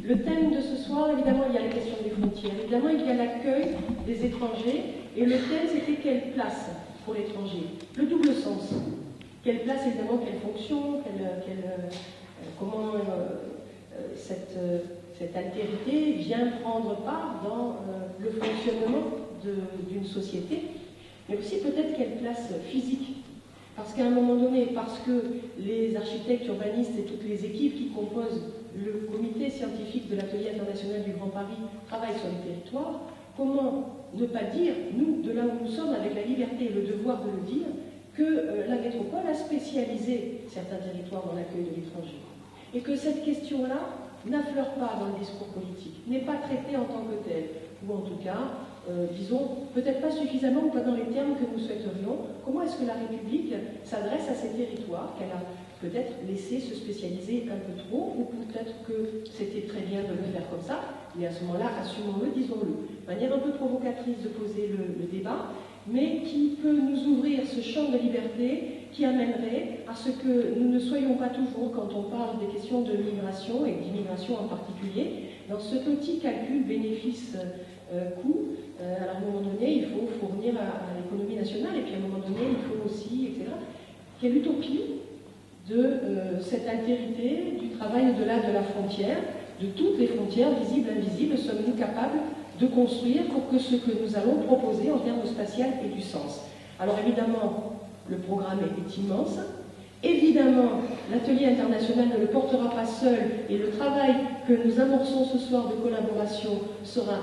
Le thème de ce soir, évidemment, il y a la question des frontières, évidemment, il y a l'accueil des étrangers, et le thème, c'était quelle place pour l'étranger. Le double sens. Quelle place, évidemment, quelle fonction, comment cette altérité vient prendre part dans le fonctionnement d'une société, mais aussi peut-être quelle place physique. Parce qu'à un moment donné, parce que les architectes, urbanistes et toutes les équipes qui composent le comité scientifique de l'Atelier international du Grand Paris travaillent sur les territoires, comment ne pas dire, nous, de là où nous sommes, avec la liberté et le devoir de le dire, que la métropole a spécialisé certains territoires dans l'accueil de l'étranger. Et que cette question-là n'affleure pas dans le discours politique, n'est pas traitée en tant que telle, ou en tout cas, disons, peut-être pas suffisamment ou pas dans les termes que nous souhaiterions. Comment est-ce que la République s'adresse à ces territoires qu'elle a peut-être laissé se spécialiser un peu trop, ou peut-être que c'était très bien de le faire comme ça, mais à ce moment-là, assumons-le, disons-le. Manière un peu provocatrice de poser le débat, mais qui peut nous ouvrir ce champ de liberté qui amènerait à ce que nous ne soyons pas toujours, quand on parle des questions de migration, et d'immigration en particulier, dans ce petit calcul bénéfice-coût. Alors à un moment donné, il faut fournir à l'économie nationale, et puis à un moment donné, il faut aussi, etc. Quelle utopie de cette altérité du travail au-delà de la frontière, de toutes les frontières, visibles, invisibles, sommes-nous capables de construire pour que ce que nous allons proposer en termes spatial ait du sens. Alors évidemment, le programme est immense. Évidemment, l'atelier international ne le portera pas seul, et le travail que nous amorçons ce soir de collaboration sera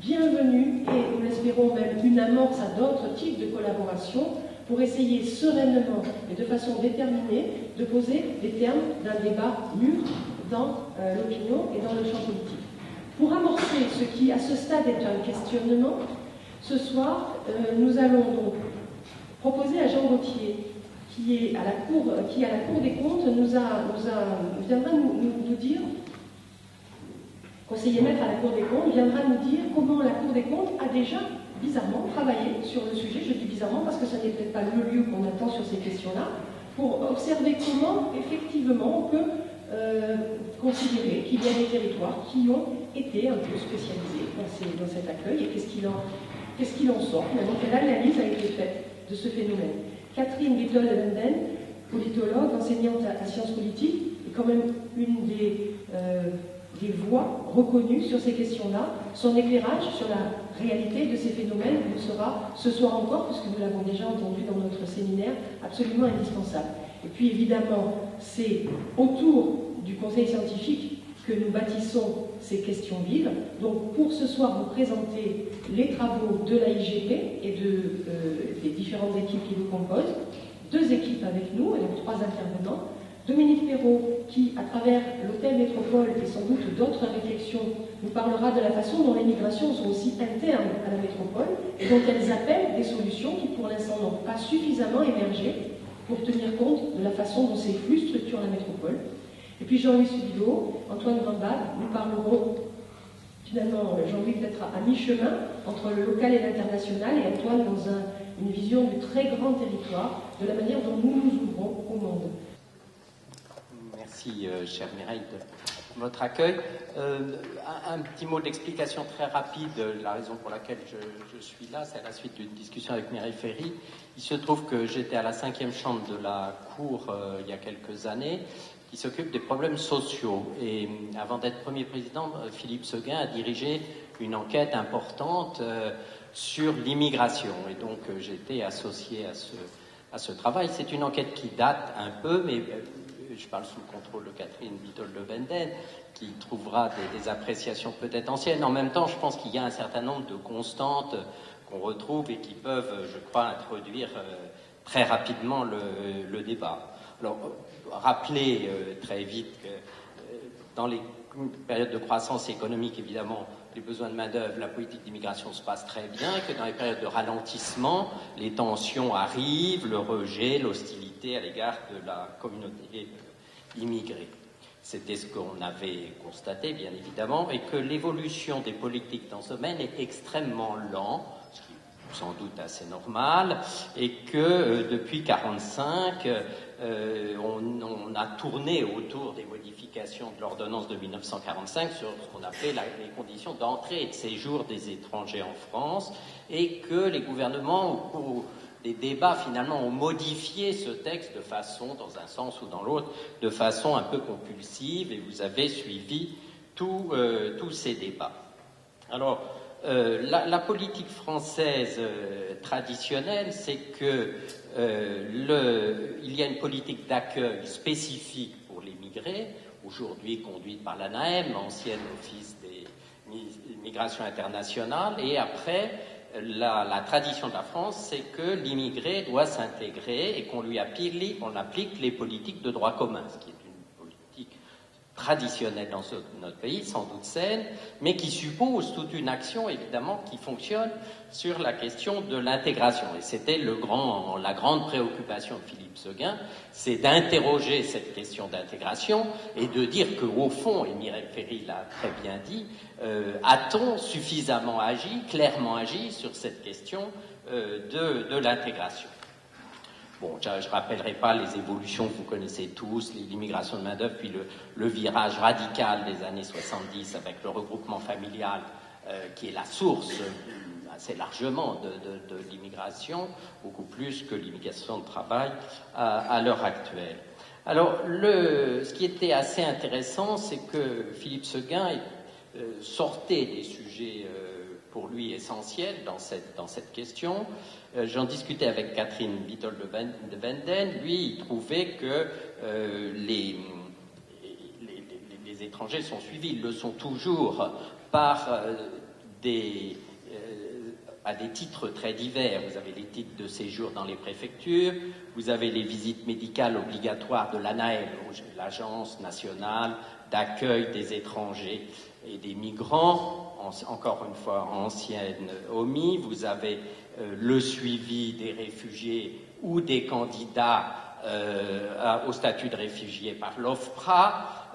bienvenu, et nous l'espérons même une amorce à d'autres types de collaboration pour essayer sereinement et de façon déterminée de poser les termes d'un débat mûr dans l'opinion et dans le champ politique. Pour amorcer ce qui, à ce stade, est un questionnement, ce soir, nous allons donc proposer à Jean Gauthier, qui est à la Cour des comptes, viendra nous dire, conseiller maître à la Cour des comptes, viendra nous dire comment la Cour des comptes a déjà, bizarrement, travaillé sur le sujet. Je dis bizarrement parce que ce n'est peut-être pas le lieu qu'on attend sur ces questions-là, pour observer comment, effectivement, on peut considérer qu'il y a des territoires qui ont été un peu spécialisés dans cet accueil, et qu'est-ce qu'il en sort finalement, quelle analyse a été faite de ce phénomène. Catherine Wittol-Lenden, politologue, enseignante à sciences politiques, est quand même une des voix reconnues sur ces questions-là. Son éclairage sur la réalité de ces phénomènes nous sera, ce soir encore, puisque nous l'avons déjà entendu dans notre séminaire, absolument indispensable. Et puis évidemment, c'est autour du conseil scientifique que nous bâtissons ces questions vives. Donc pour ce soir, vous présenter les travaux de l'AIGP et des différentes équipes qui nous composent. 2 équipes avec nous, et donc 3 intervenants. Dominique Perrault, qui, à travers l'hôtel Métropole et sans doute d'autres réflexions, nous parlera de la façon dont les migrations sont aussi internes à la métropole et dont elles appellent des solutions qui, pour l'instant, n'ont pas suffisamment émergé pour tenir compte de la façon dont ces flux structurent la métropole. Et puis Jean-Louis Subido, Antoine Grandbach, nous parlerons finalement, Jean-Louis peut-être à mi-chemin entre le local et l'international, et Antoine dans une vision du très grand territoire, de la manière dont nous nous ouvrons au monde. Merci, chère Mireille, de votre accueil. Un petit mot d'explication très rapide. La raison pour laquelle je suis là, c'est à la suite d'une discussion avec Mireille Ferry. Il se trouve que j'étais à la 5e chambre de la Cour il y a quelques années, qui s'occupe des problèmes sociaux. Et avant d'être Premier président, Philippe Séguin a dirigé une enquête importante sur l'immigration. Et donc j'étais associé à ce travail. C'est une enquête qui date un peu, mais je parle sous le contrôle de Catherine Wittol-Lenden, qui trouvera des appréciations peut-être anciennes. En même temps, je pense qu'il y a un certain nombre de constantes qu'on retrouve et qui peuvent, je crois, introduire très rapidement le débat. Alors, rappeler très vite que dans les périodes de croissance économique, évidemment, les besoins de main-d'œuvre, la politique d'immigration se passe très bien, que dans les périodes de ralentissement, les tensions arrivent, le rejet, l'hostilité à l'égard de la communauté immigrée. C'était ce qu'on avait constaté, bien évidemment, et que l'évolution des politiques dans ce domaine est extrêmement lente, ce qui est sans doute assez normal, et que depuis 1945, on a tourné autour des modifications de l'ordonnance de 1945 sur ce qu'on appelait les conditions d'entrée et de séjour des étrangers en France, et que les gouvernements, au cours des débats, finalement, ont modifié ce texte de façon, dans un sens ou dans l'autre, de façon un peu compulsive, et vous avez suivi tous ces débats. Alors, la politique française traditionnelle, c'est que il y a une politique d'accueil spécifique pour les migrés, aujourd'hui conduite par l'ANAM, ancienne office des migrations internationales, et après, la tradition de la France, c'est que l'immigré doit s'intégrer et qu'on applique les politiques de droit commun, ce qui est une politique traditionnelle dans notre pays, sans doute saine, mais qui suppose toute une action, évidemment, qui fonctionne sur la question de l'intégration. Et c'était la grande préoccupation de Philippe Séguin, c'est d'interroger cette question d'intégration et de dire qu'au fond, et Mireille Ferry l'a très bien dit, a-t-on suffisamment agi, clairement agi sur cette question de l'intégration. Bon, je ne rappellerai pas les évolutions que vous connaissez tous, l'immigration de main-d'œuvre, puis le virage radical des années 70 avec le regroupement familial, qui est la source assez largement de l'immigration, beaucoup plus que l'immigration de travail à l'heure actuelle. Alors, ce qui était assez intéressant, c'est que Philippe Séguin sortait des sujets pour lui essentiels dans cette question. J'en discutais avec Catherine Bittel de Benden. Lui, il trouvait que les étrangers sont suivis, ils le sont toujours, à des titres très divers. Vous avez les titres de séjour dans les préfectures, vous avez les visites médicales obligatoires de l'ANAM, l'Agence nationale d'accueil des étrangers et des migrants, encore une fois ancienne OMI, vous avez le suivi des réfugiés ou des candidats au statut de réfugié par l'OFPRA,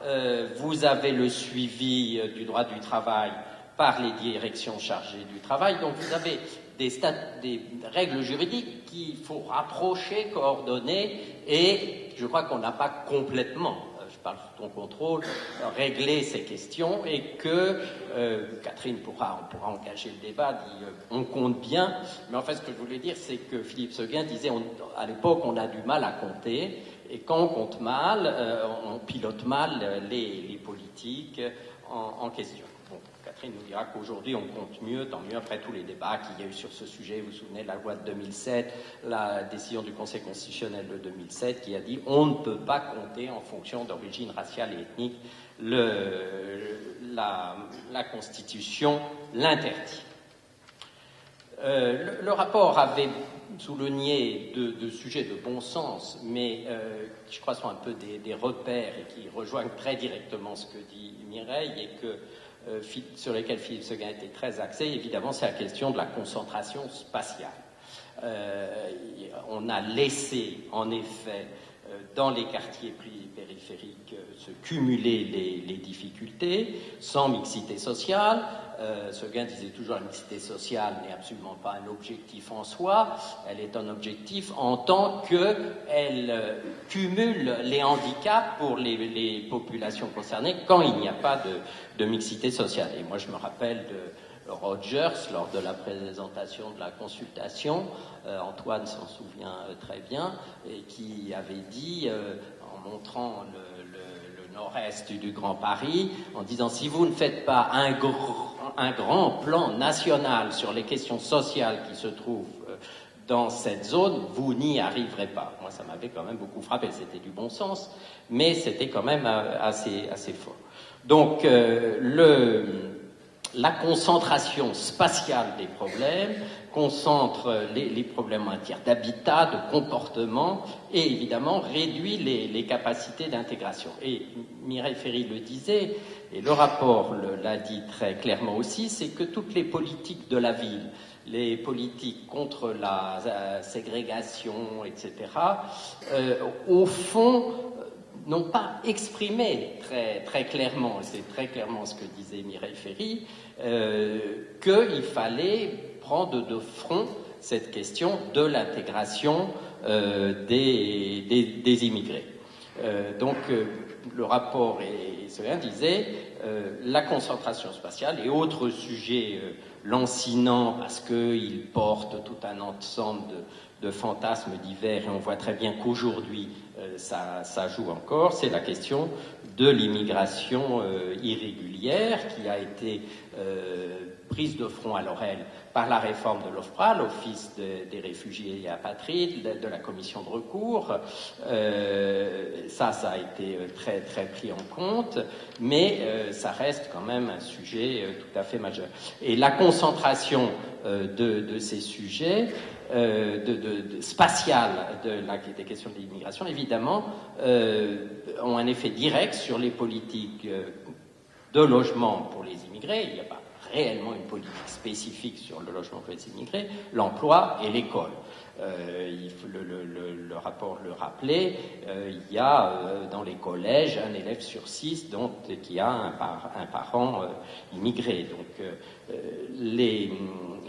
vous avez le suivi du droit du travail par les directions chargées du travail. Donc vous avez des règles juridiques qu'il faut rapprocher, coordonner, et je crois qu'on n'a pas complètement, je parle sous ton contrôle, régler ces questions, et que Catherine on pourra engager le débat, dit on compte bien, mais en fait ce que je voulais dire, c'est que Philippe Séguin disait à l'époque on a du mal à compter, et quand on compte mal, on pilote mal les politiques en question. Bon, Catherine nous dira qu'aujourd'hui on compte mieux, tant mieux, après tous les débats qu'il y a eu sur ce sujet. Vous vous souvenez de la loi de 2007, la décision du Conseil constitutionnel de 2007 qui a dit on ne peut pas compter en fonction d'origine raciale et ethnique. La Constitution l'interdit. Le rapport avait souligné deux sujets de bon sens, mais qui je crois sont un peu des repères et qui rejoignent très directement ce que dit Mireille, et sur lesquels Philippe Séguin était très axé. Évidemment, c'est la question de la concentration spatiale. On a laissé, en effet, dans les quartiers périphériques, se cumuler les difficultés, sans mixité sociale. Séguin disait toujours la mixité sociale n'est absolument pas un objectif en soi, elle est un objectif en tant qu'elle cumule les handicaps pour les populations concernées quand il n'y a pas de mixité sociale. Et moi je me rappelle de Rogers, lors de la présentation de la consultation, Antoine s'en souvient très bien, et qui avait dit, en montrant le nord-est du Grand Paris, en disant si vous ne faites pas un grand plan national sur les questions sociales qui se trouvent dans cette zone, vous n'y arriverez pas. Moi, ça m'avait quand même beaucoup frappé. C'était du bon sens, mais c'était quand même assez fort. Donc, la concentration spatiale des problèmes concentre les problèmes en matière d'habitat, de comportement, et évidemment réduit les capacités d'intégration. Et Mireille Ferry le disait, et le rapport l'a dit très clairement aussi, c'est que toutes les politiques de la ville, les politiques contre la ségrégation, etc., au fond, n'ont pas exprimé très clairement, c'est très clairement ce que disait Mireille Ferry, qu'il fallait prendre de front cette question de l'intégration des immigrés. Donc, le rapport disait la concentration spatiale et autres sujets lancinants parce qu'ils portent tout un ensemble de fantasmes divers et on voit très bien qu'aujourd'hui ça joue encore, c'est la question de l'immigration irrégulière qui a été prise de front à l'oreille par la réforme de l'OFPRA, l'Office des réfugiés et apatrides, de la commission de recours. Ça a été très, très pris en compte, mais ça reste quand même un sujet tout à fait majeur. Et la concentration de ces sujets spatiales des questions de l'immigration, évidemment, ont un effet direct sur les politiques de logement pour les immigrés. Il n'y a pas réellement une politique spécifique sur le logement pour les immigrés, l'emploi et l'école. Le rapport le rappelait, il y a dans les collèges un élève sur 6 qui a un parent immigré. Donc,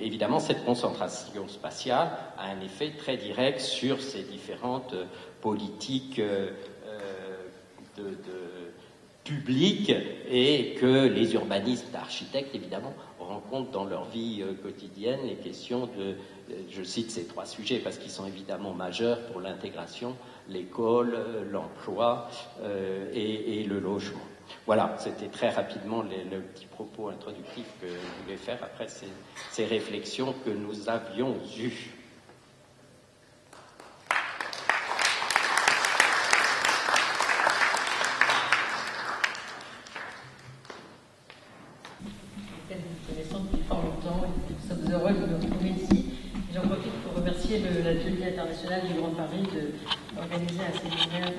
évidemment, cette concentration spatiale a un effet très direct sur ces différentes politiques publiques et que les urbanistes, architectes, évidemment, rencontrent dans leur vie quotidienne les questions je cite ces 3 sujets parce qu'ils sont évidemment majeurs pour l'intégration, l'école, l'emploi et le logement. Voilà, c'était très rapidement le petit propos introductif que je voulais faire après ces réflexions que nous avions eues. L'atelier international du Grand Paris d'organiser un séminaire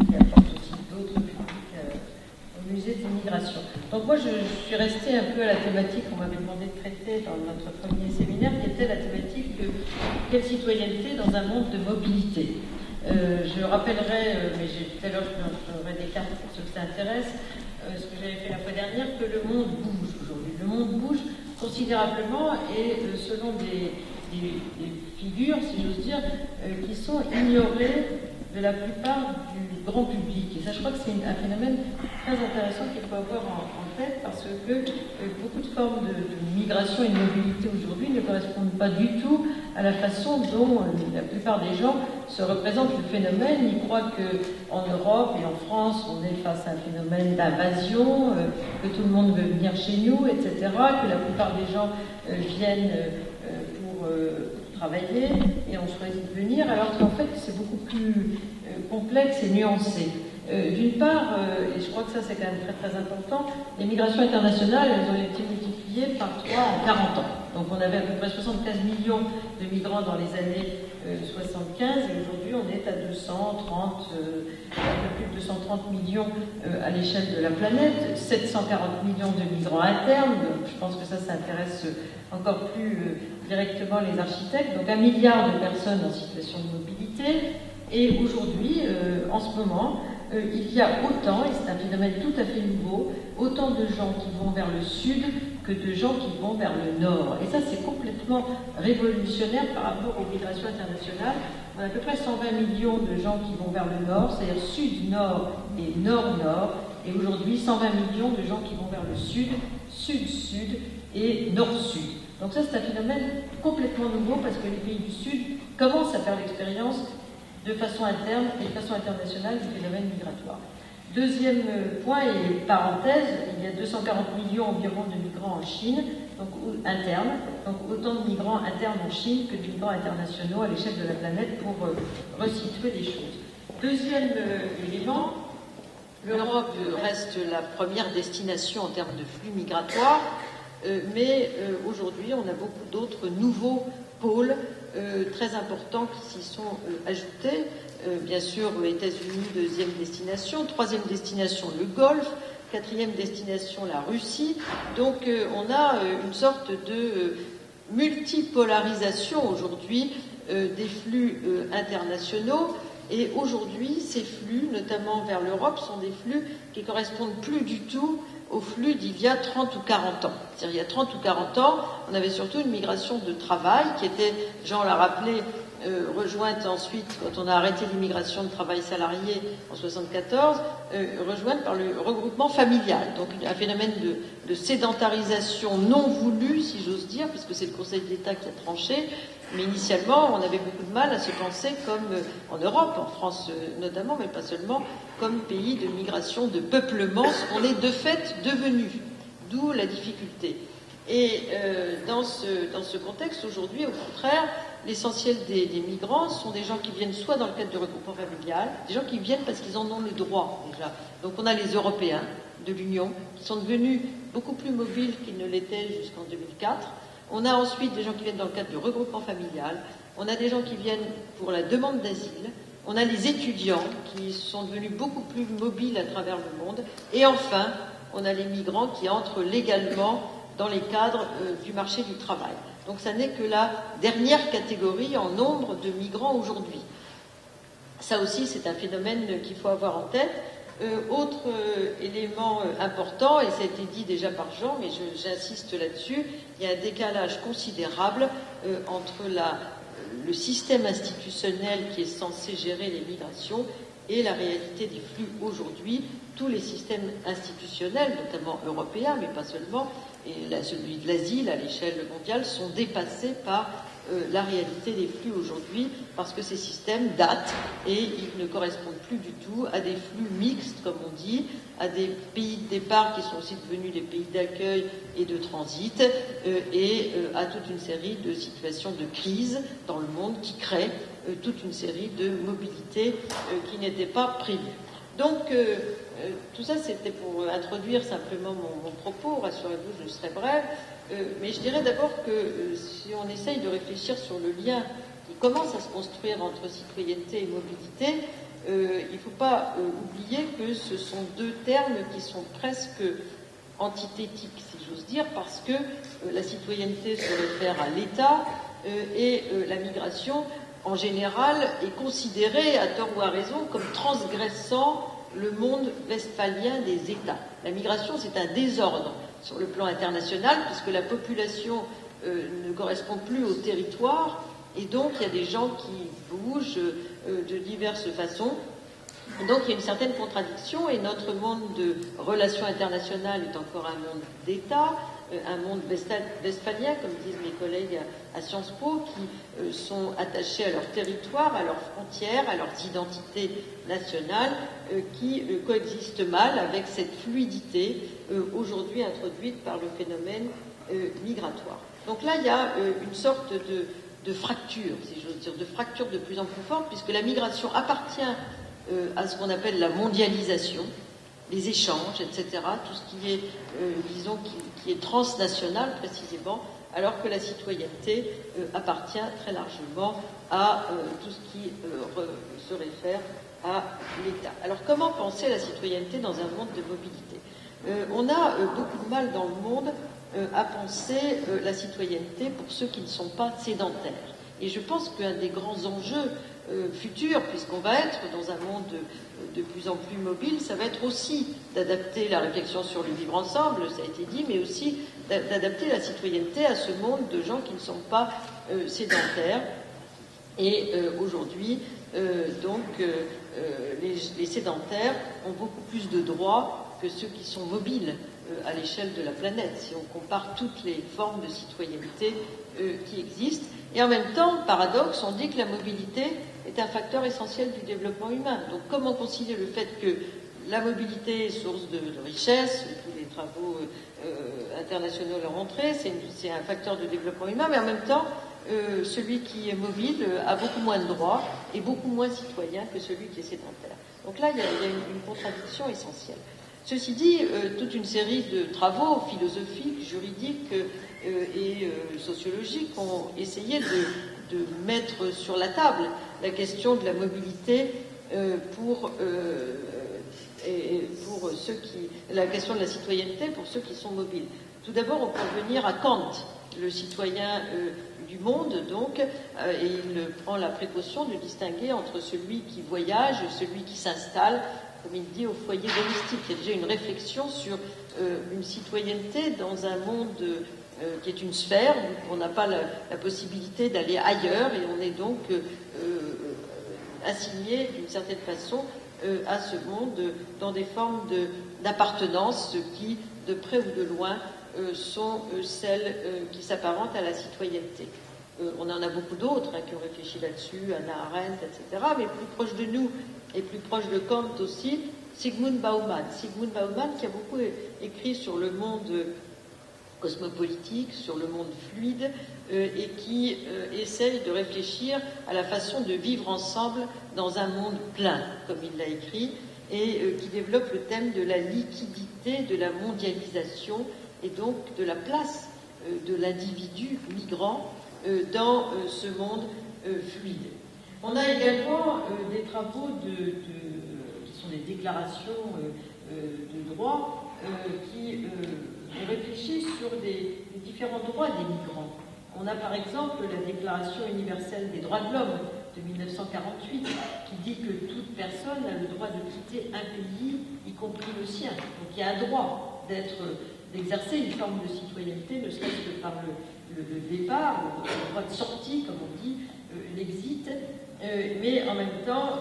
qui apporte aussi d'autres publics au musée de l'immigration. Donc moi je suis restée un peu à la thématique qu'on m'avait demandé de traiter dans notre premier séminaire, qui était la thématique de quelle citoyenneté dans un monde de mobilité. Je rappellerai, mais tout à l'heure je ferai des cartes pour ceux que ça intéresse, ce que j'avais fait la fois dernière, que le monde bouge aujourd'hui. Le monde bouge considérablement et selon des figures, si j'ose dire, qui sont ignorées de la plupart du grand public. Et ça, je crois que c'est un phénomène très intéressant qu'il faut avoir en tête parce que beaucoup de formes de migration et de mobilité aujourd'hui ne correspondent pas du tout à la façon dont la plupart des gens se représentent le phénomène. Ils croient qu'en Europe et en France, on est face à un phénomène d'invasion, que tout le monde veut venir chez nous, etc., que la plupart des gens viennent pour travailler et ont choisi de venir, alors qu'en fait c'est beaucoup plus complexe et nuancé. D'une part, et je crois que ça c'est quand même très très important, les migrations internationales, elles ont été multipliées par 3 en 40 ans. Donc on avait à peu près 75 millions de migrants dans les années 75 et aujourd'hui on est à 230, un peu plus de 230 millions à l'échelle de la planète, 740 millions de migrants internes, donc je pense que ça intéresse encore plus directement les architectes, donc 1 milliard de personnes en situation de mobilité, et aujourd'hui, en ce moment, il y a autant, et c'est un phénomène tout à fait nouveau, autant de gens qui vont vers le sud que de gens qui vont vers le nord. Et ça, c'est complètement révolutionnaire par rapport aux migrations internationales. On a à peu près 120 millions de gens qui vont vers le nord, c'est-à-dire sud-nord et nord-nord, et aujourd'hui 120 millions de gens qui vont vers le sud, sud-sud et nord-sud. Donc ça, c'est un phénomène complètement nouveau parce que les pays du Sud commencent à faire l'expérience de façon interne et de façon internationale du phénomène migratoire. Deuxième point et parenthèse, il y a 240 millions environ de migrants en Chine, donc internes, donc autant de migrants internes en Chine que de migrants internationaux à l'échelle de la planète pour resituer les choses. Deuxième élément, l'Europe reste la première destination en termes de flux migratoires. Mais aujourd'hui, on a beaucoup d'autres nouveaux pôles très importants qui s'y sont ajoutés. Bien sûr, les États-Unis, deuxième destination. Troisième destination, le Golfe. Quatrième destination, la Russie. Donc, on a une sorte de multipolarisation aujourd'hui des flux internationaux. Et aujourd'hui, ces flux, notamment vers l'Europe, sont des flux qui ne correspondent plus du tout au flux d'il y a 30 ou 40 ans. C'est-à-dire, il y a 30 ou 40 ans, on avait surtout une migration de travail qui était, Jean l'a rappelé, rejointe ensuite, quand on a arrêté l'immigration de travail salarié en 1974, rejointe par le regroupement familial. Donc un phénomène de sédentarisation non voulu, si j'ose dire, puisque c'est le Conseil d'État qui a tranché. Mais initialement, on avait beaucoup de mal à se penser comme, en Europe, en France notamment, mais pas seulement, comme pays de migration, de peuplement, ce qu'on est de fait devenu. D'où la difficulté. Et dans ce contexte, aujourd'hui, au contraire, l'essentiel des migrants sont des gens qui viennent soit dans le cadre du regroupement familial, des gens qui viennent parce qu'ils en ont le droit déjà. Donc on a les Européens de l'Union qui sont devenus beaucoup plus mobiles qu'ils ne l'étaient jusqu'en 2004. On a ensuite des gens qui viennent dans le cadre du regroupement familial. On a des gens qui viennent pour la demande d'asile. On a les étudiants qui sont devenus beaucoup plus mobiles à travers le monde. Et enfin, on a les migrants qui entrent légalement dans les cadres du marché du travail. Donc ça n'est que la dernière catégorie en nombre de migrants aujourd'hui. Ça aussi, c'est un phénomène qu'il faut avoir en tête. Autre élément important, et ça a été dit déjà par Jean, mais j'insiste là-dessus, il y a un décalage considérable entre le système institutionnel qui est censé gérer les migrations et la réalité des flux aujourd'hui. Tous les systèmes institutionnels, notamment européens, mais pas seulement, et celui de l'asile à l'échelle mondiale, sont dépassés par la réalité des flux aujourd'hui, parce que ces systèmes datent et ils ne correspondent plus du tout à des flux mixtes, comme on dit, à des pays de départ qui sont aussi devenus des pays d'accueil et de transit, et à toute une série de situations de crise dans le monde qui créent toute une série de mobilités qui n'étaient pas prévues. Donc, tout ça, c'était pour introduire simplement mon propos. Rassurez-vous, je serai brève. Mais je dirais d'abord que si on essaye de réfléchir sur le lien qui commence à se construire entre citoyenneté et mobilité, il ne faut pas oublier que ce sont deux termes qui sont presque antithétiques, si j'ose dire, parce que la citoyenneté se réfère à l'État et la migration, en général, est considérée, à tort ou à raison, comme transgressant le monde westphalien des États. La migration, c'est un désordre sur le plan international, puisque la population ne correspond plus au territoire, et donc il y a des gens qui bougent de diverses façons. Et donc il y a une certaine contradiction, et notre monde de relations internationales est encore un monde d'État, un monde westphalien, comme disent mes collègues à Sciences Po, qui sont attachés à leur territoire, à leurs frontières, à leurs identités nationales, qui coexistent mal avec cette fluidité aujourd'hui introduite par le phénomène migratoire. Donc là, il y a une sorte de fracture, si j'ose dire, de fracture de plus en plus forte, puisque la migration appartient à ce qu'on appelle la mondialisation, les échanges, etc., tout ce qui est, disons, qui est transnational précisément, alors que la citoyenneté appartient très largement à tout ce qui se réfère à l'État. Alors comment penser la citoyenneté dans un monde de mobilité ? On a beaucoup de mal dans le monde à penser la citoyenneté pour ceux qui ne sont pas sédentaires. Et je pense qu'un des grands enjeux futurs, puisqu'on va être dans un monde de plus en plus mobile, ça va être aussi d'adapter la réflexion sur le vivre ensemble, ça a été dit, mais aussi d'adapter la citoyenneté à ce monde de gens qui ne sont pas sédentaires. Et aujourd'hui, les sédentaires ont beaucoup plus de droits que ceux qui sont mobiles à l'échelle de la planète, si on compare toutes les formes de citoyenneté qui existent. Et en même temps, paradoxe, on dit que la mobilité est un facteur essentiel du développement humain. Donc comment concilier le fait que la mobilité est source de richesse, tous les travaux internationaux l'ont montré, c'est un facteur de développement humain, mais en même temps, celui qui est mobile a beaucoup moins de droits et beaucoup moins citoyen que celui qui est sédentaire. Donc là, il y a une contradiction essentielle. Ceci dit, toute une série de travaux philosophiques, juridiques et sociologiques ont essayé de mettre sur la table la question de la mobilité la question de la citoyenneté pour ceux qui sont mobiles. Tout d'abord, on peut revenir à Kant, le citoyen du monde, donc, et il prend la précaution de distinguer entre celui qui voyage et celui qui s'installe comme il dit, au foyer domestique. Il y a déjà une réflexion sur une citoyenneté dans un monde qui est une sphère, où on n'a pas la possibilité d'aller ailleurs, et on est donc assigné d'une certaine façon à ce monde dans des formes d'appartenance qui, de près ou de loin, sont celles qui s'apparentent à la citoyenneté. On en a beaucoup d'autres qui ont réfléchi là-dessus, Hannah Arendt, etc. Mais plus proche de nous et plus proche de Kant aussi, Zygmunt Bauman. Zygmunt Bauman qui a beaucoup écrit sur le monde cosmopolitique, sur le monde fluide, et qui essaye de réfléchir à la façon de vivre ensemble dans un monde plein, comme il l'a écrit, et qui développe le thème de la liquidité, de la mondialisation, et donc de la place de l'individu migrant dans ce monde fluide. On a également des travaux qui sont des déclarations de droit qui réfléchissent sur les différents droits des migrants. On a par exemple la Déclaration universelle des droits de l'homme de 1948 qui dit que toute personne a le droit de quitter un pays, y compris le sien. Donc il y a un droit d'exercer une forme de citoyenneté, ne serait-ce que par le départ, le droit de sortie, comme on dit, l'exit, mais en même temps,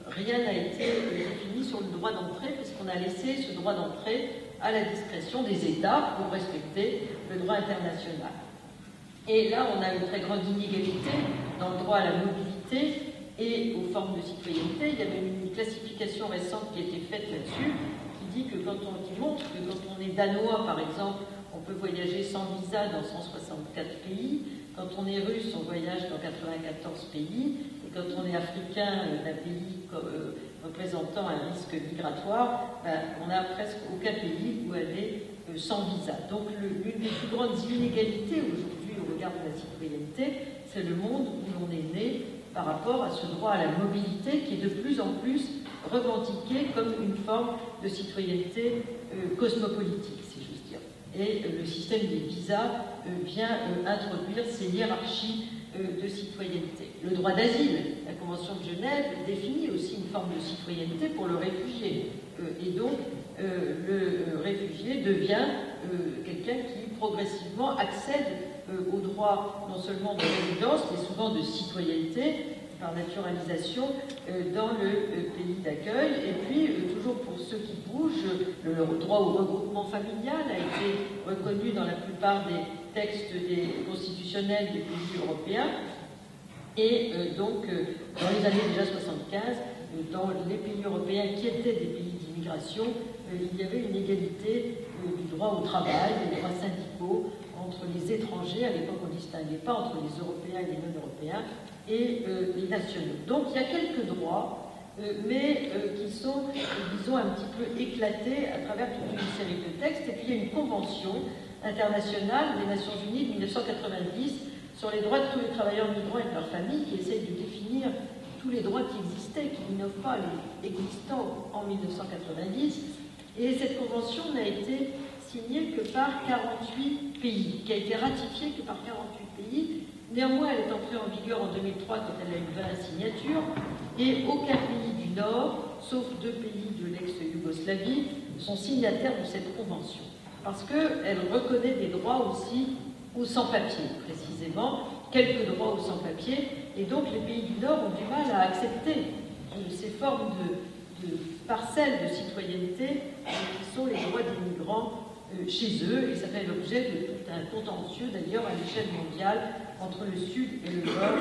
rien n'a été défini sur le droit d'entrée, puisqu'on a laissé ce droit d'entrée à la discrétion des États pour respecter le droit international. Et là, on a une très grande inégalité dans le droit à la mobilité et aux formes de citoyenneté. Il y a même une classification récente qui a été faite là-dessus, qui dit que qui montre que quand on est danois, par exemple, on peut voyager sans visa dans 164 pays. Quand on est russe, on voyage dans 94 pays. Et quand on est africain d'un pays représentant un risque migratoire, on n'a presque aucun pays où aller sans visa. Donc l'une des plus grandes inégalités aujourd'hui au regard de la citoyenneté, c'est le monde où l'on est né par rapport à ce droit à la mobilité qui est de plus en plus revendiqué comme une forme de citoyenneté cosmopolitique, si j'ose dire. Et le système des visas vient introduire ces hiérarchies de citoyenneté. Le droit d'asile, la Convention de Genève définit aussi une forme de citoyenneté pour le réfugié. Et donc, le réfugié devient quelqu'un qui progressivement accède au droit non seulement de résidence, mais souvent de citoyenneté, par naturalisation, dans le pays d'accueil. Et puis, toujours pour ceux qui bougent, le droit au regroupement familial a été reconnu dans la plupart des textes constitutionnels des pays européens. Et donc, dans les années déjà 75, dans les pays européens qui étaient des pays d'immigration, il y avait une égalité du droit au travail, des droits syndicaux entre les étrangers. À l'époque, on ne distinguait pas entre les Européens et les non-Européens, et les nationaux. Donc, il y a quelques droits, mais qui sont, disons, un petit peu éclatés à travers toute une série de textes. Et puis, il y a une convention internationale des Nations Unies de 1990 sur les droits de tous les travailleurs migrants et de leurs familles, qui essaye de définir tous les droits qui existaient, qui n'innovent pas les existants en 1990. Et cette convention n'a été signée que par 48 pays, qui a été ratifiée que par 48 pays. Néanmoins, elle est entrée en vigueur en 2003 quand elle a eu 20 signatures, et aucun pays du Nord, sauf 2 pays de l'ex-Yougoslavie, sont signataires de cette convention. Parce qu'elle reconnaît des droits aussi aux sans-papiers, précisément, quelques droits aux sans-papiers, et donc les pays du Nord ont du mal à accepter ces formes de parcelles de citoyenneté qui sont les droits des migrants chez eux, et ça fait l'objet de tout un contentieux d'ailleurs à l'échelle mondiale entre le Sud et le Nord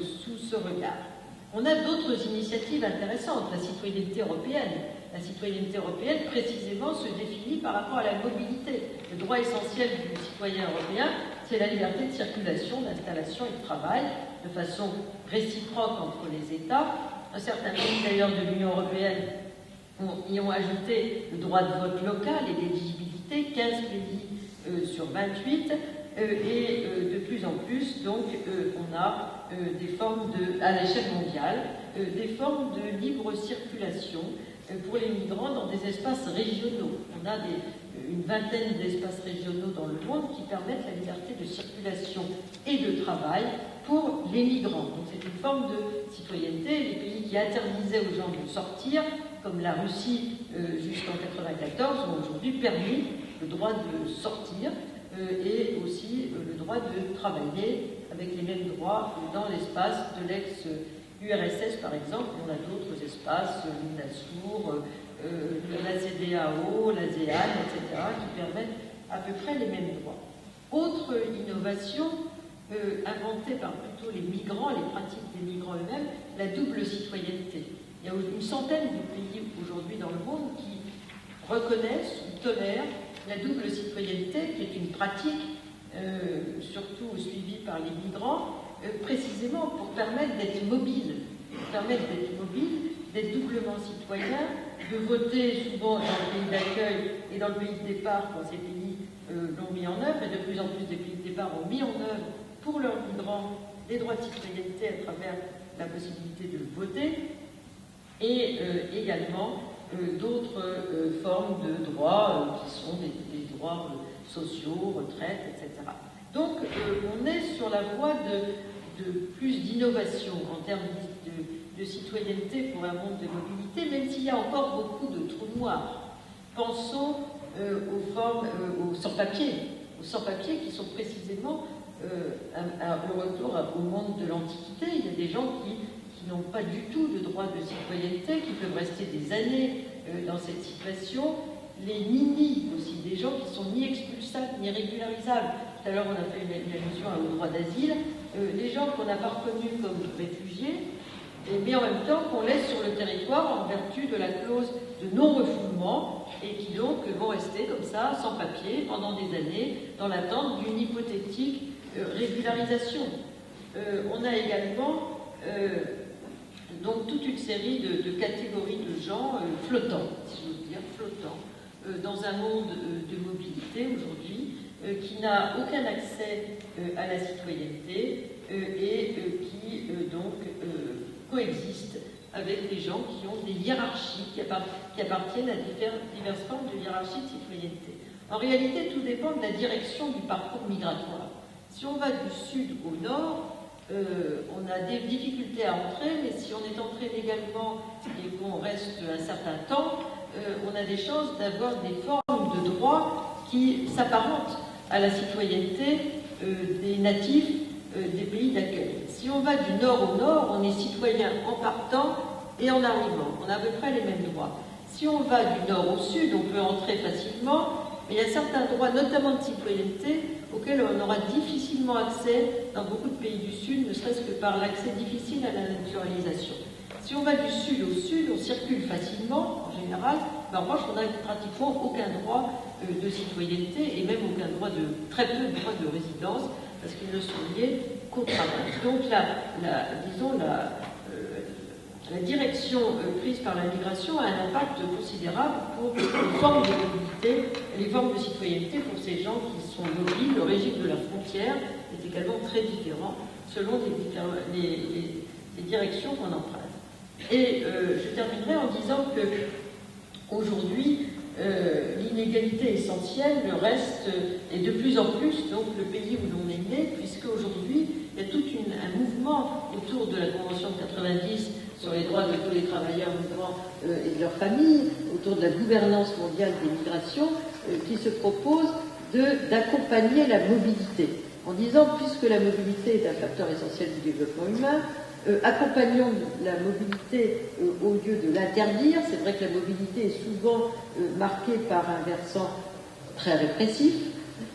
sous ce regard. On a d'autres initiatives intéressantes, la citoyenneté européenne. La citoyenneté européenne, précisément, se définit par rapport à la mobilité. Le droit essentiel du citoyen européen, c'est la liberté de circulation, d'installation et de travail, de façon réciproque entre les États. Un certain pays, d'ailleurs, de l'Union européenne y ont ajouté le droit de vote local et l'éligibilité, 15 pays sur 28, et de plus en plus, donc, on a des formes à l'échelle mondiale, des formes de libre circulation pour les migrants dans des espaces régionaux. On a une vingtaine d'espaces régionaux dans le monde qui permettent la liberté de circulation et de travail pour les migrants. Donc c'est une forme de citoyenneté. Les pays qui interdisaient aux gens de sortir comme la Russie jusqu'en 1994, ont aujourd'hui permis le droit de sortir et aussi le droit de travailler avec les mêmes droits dans l'espace de l'ex-URSS, par exemple. On a d'autres espaces, l'UNASUR, la CEDEAO, l'ASEAN, etc., qui permettent à peu près les mêmes droits. Autre innovation inventée par plutôt les migrants, les pratiques des migrants eux-mêmes, la double citoyenneté. Il y a une centaine de pays aujourd'hui dans le monde qui reconnaissent ou tolèrent la double citoyenneté, qui est une pratique surtout suivie par les migrants, précisément pour permettre d'être mobile, d'être doublement citoyen, de voter souvent dans le pays d'accueil et dans le pays de départ quand ces pays l'ont mis en œuvre, et de plus en plus des pays de départ ont mis en œuvre pour leurs migrants des droits de citoyenneté à travers la possibilité de voter, et également d'autres formes de droits qui sont des droits sociaux, retraite, etc. Donc on est sur la voie de plus d'innovation en termes de citoyenneté pour un monde de mobilité, même s'il y a encore beaucoup de trous noirs. Pensons aux sans-papiers qui sont précisément le retour au monde de l'Antiquité. Il y a des gens qui n'ont pas du tout de droit de citoyenneté, qui peuvent rester des années dans cette situation. Les ninis aussi, des gens qui sont ni expulsables ni régularisables. Tout à l'heure, on a fait une allusion au droit d'asile. Les gens qu'on n'a pas reconnus comme réfugiés, mais en même temps qu'on laisse sur le territoire en vertu de la clause de non-refoulement et qui donc vont rester comme ça, sans papier, pendant des années, dans l'attente d'une hypothétique régularisation. On a également donc toute une série de catégories de gens flottants, si j'ose dire, dans un monde de mobilité aujourd'hui, qui n'a aucun accès à la citoyenneté et qui donc coexiste avec des gens qui ont des hiérarchies, qui appartiennent à diverses formes de hiérarchie de citoyenneté. En réalité, tout dépend de la direction du parcours migratoire. Si on va du sud au nord, on a des difficultés à entrer, mais si on est entré légalement et qu'on reste un certain temps, on a des chances d'avoir des formes de droits qui s'apparentent à la citoyenneté des natifs des pays d'accueil. Si on va du nord au nord, on est citoyen en partant et en arrivant. On a à peu près les mêmes droits. Si on va du nord au sud, on peut entrer facilement, mais il y a certains droits, notamment de citoyenneté, auxquels on aura difficilement accès dans beaucoup de pays du sud, ne serait-ce que par l'accès difficile à la naturalisation. Si on va du sud au sud, on circule facilement, en général, mais en revanche, on n'a pratiquement aucun droit de citoyenneté et même aucun droit très peu de droits de résidence, parce qu'ils ne sont liés qu'au travail. Donc, la direction prise par la migration a un impact considérable pour les formes de mobilité, les formes de citoyenneté pour ces gens qui sont mobiles. Le régime de la frontière est également très différent selon les directions qu'on emprunte. Et je terminerai en disant que aujourd'hui, l'inégalité essentielle reste, et de plus en plus, donc le pays où l'on est né, puisque aujourd'hui, il y a tout un mouvement autour de la Convention de 90 sur les droits de tous les travailleurs migrants et de leurs familles, autour de la gouvernance mondiale des migrations, qui se propose d'accompagner la mobilité, en disant, puisque la mobilité est un facteur essentiel du développement humain, accompagnons la mobilité au lieu de l'interdire. C'est vrai que la mobilité est souvent marquée par un versant très répressif,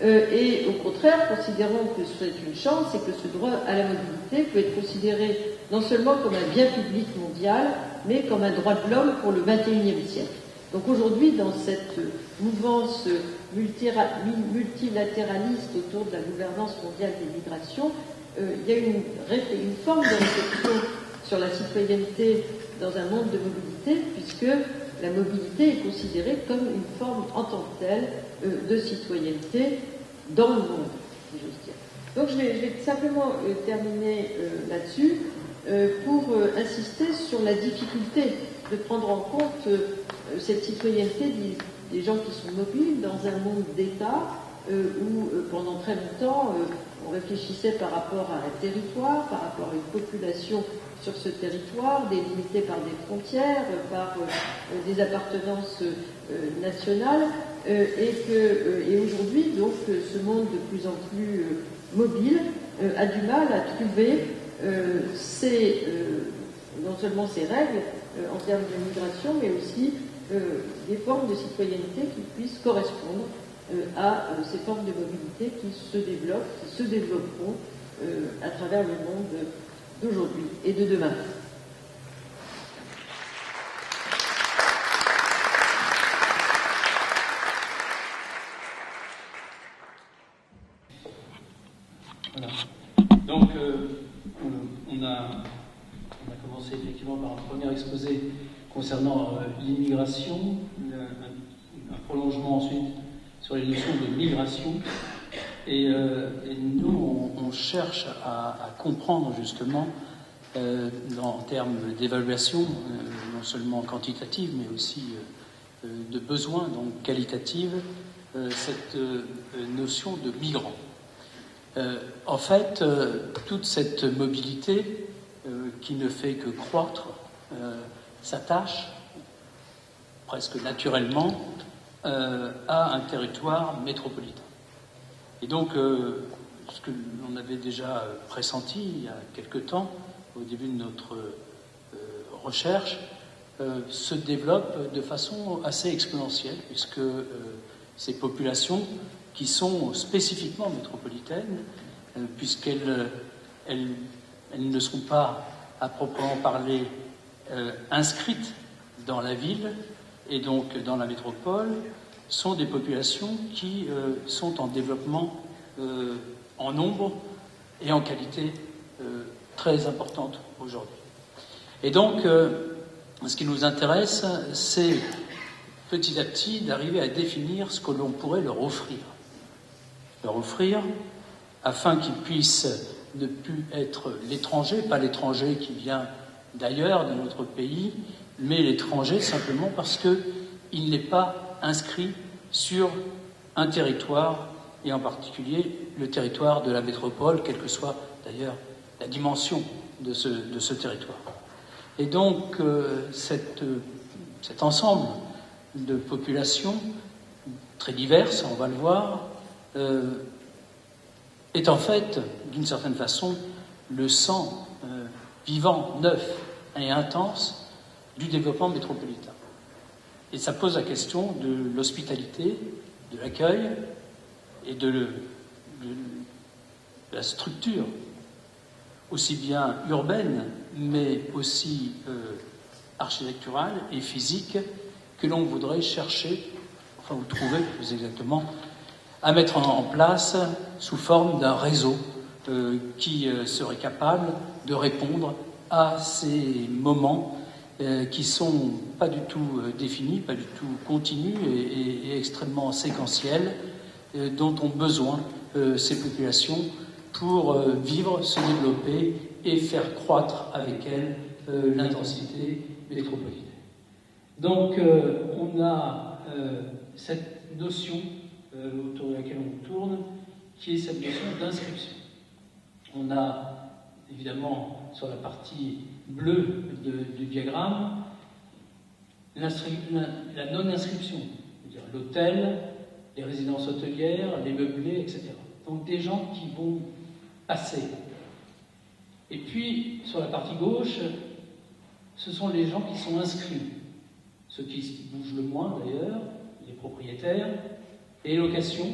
et au contraire, considérons que c'est une chance et que ce droit à la mobilité peut être considéré non seulement comme un bien public mondial, mais comme un droit de l'homme pour le XXIe siècle. Donc aujourd'hui, dans cette mouvance multilatéraliste autour de la gouvernance mondiale des migrations, il y a une forme de réflexion sur la citoyenneté dans un monde de mobilité, puisque la mobilité est considérée comme une forme en tant que telle de citoyenneté dans le monde, si j'ose dire. Donc je vais simplement terminer là-dessus pour insister sur la difficulté de prendre en compte cette citoyenneté des gens qui sont mobiles dans un monde d'État où pendant très longtemps, on réfléchissait par rapport à un territoire, par rapport à une population sur ce territoire, délimitée par des frontières, par des appartenances nationales, et aujourd'hui, donc, ce monde de plus en plus mobile a du mal à trouver non seulement ses règles en termes de migration, mais aussi des formes de citoyenneté qui puissent correspondre à ces formes de mobilité qui se développent, qui se développeront à travers le monde d'aujourd'hui et de demain. Voilà. Donc, on a commencé effectivement par un premier exposé concernant l'immigration, un prolongement ensuite sur les notions de migration. Et nous, on cherche à comprendre justement, en termes d'évaluation, non seulement quantitative, mais aussi de besoins, donc qualitative, cette notion de migrant. En fait, toute cette mobilité qui ne fait que croître s'attache presque naturellement à un territoire métropolitain. Et donc, ce que l'on avait déjà pressenti il y a quelque temps, au début de notre recherche, se développe de façon assez exponentielle, puisque ces populations qui sont spécifiquement métropolitaines, puisqu'elles ne sont pas, à proprement parler, inscrites dans la ville et donc dans la métropole, sont des populations qui sont en développement en nombre et en qualité très importante aujourd'hui. Et donc, ce qui nous intéresse, c'est petit à petit d'arriver à définir ce que l'on pourrait leur offrir. Leur offrir afin qu'ils puissent ne plus être l'étranger, pas l'étranger qui vient d'ailleurs, de notre pays, mais l'étranger simplement parce qu'il n'est pas inscrit sur un territoire, et en particulier le territoire de la métropole, quelle que soit d'ailleurs la dimension de ce territoire. Et donc cet ensemble de populations très diverses, on va le voir, est en fait, d'une certaine façon, le sang vivant, neuf et intense du développement métropolitain. Et ça pose la question de l'hospitalité, de l'accueil et de la structure, aussi bien urbaine, mais aussi architecturale et physique, que l'on voudrait chercher, enfin vous trouver plus exactement, à mettre en place sous forme d'un réseau qui serait capable de répondre à ces moments qui sont pas du tout définis, pas du tout continus et extrêmement séquentiels, dont ont besoin ces populations pour vivre, se développer et faire croître avec elles l'intensité métropolitaine. Donc on a cette notion autour de laquelle on tourne, qui est cette notion d'inscription. On a évidemment sur la partie bleue du diagramme la non-inscription, c'est-à-dire l'hôtel, les résidences hôtelières, les meublés, etc. Donc des gens qui vont passer. Et puis sur la partie gauche, ce sont les gens qui sont inscrits, ceux qui bougent le moins d'ailleurs, les propriétaires, et les locations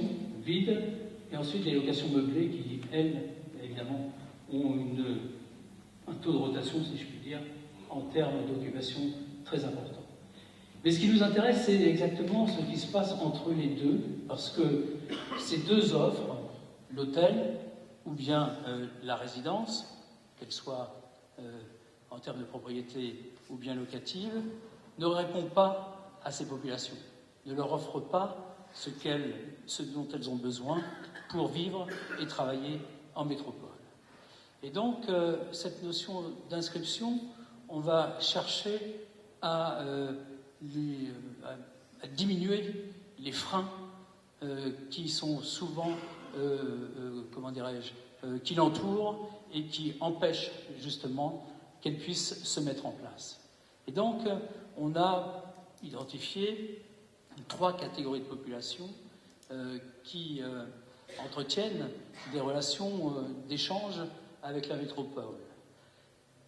vides, et ensuite les locations meublées qui, elles, évidemment, ont un taux de rotation, si je puis dire, en termes d'occupation très important. Mais ce qui nous intéresse, c'est exactement ce qui se passe entre les deux, parce que ces deux offres, l'hôtel ou bien la résidence, qu'elle soit en termes de propriété ou bien locative, ne répond pas à ces populations, ne leur offre pas ce dont elles ont besoin pour vivre et travailler en métropole. Et donc, cette notion d'inscription, on va chercher à diminuer les freins qui sont souvent, comment dirais-je, qui l'entourent et qui empêchent justement qu'elle puisse se mettre en place. Et donc, on a identifié 3 catégories de population qui entretiennent des relations d'échange avec la métropole,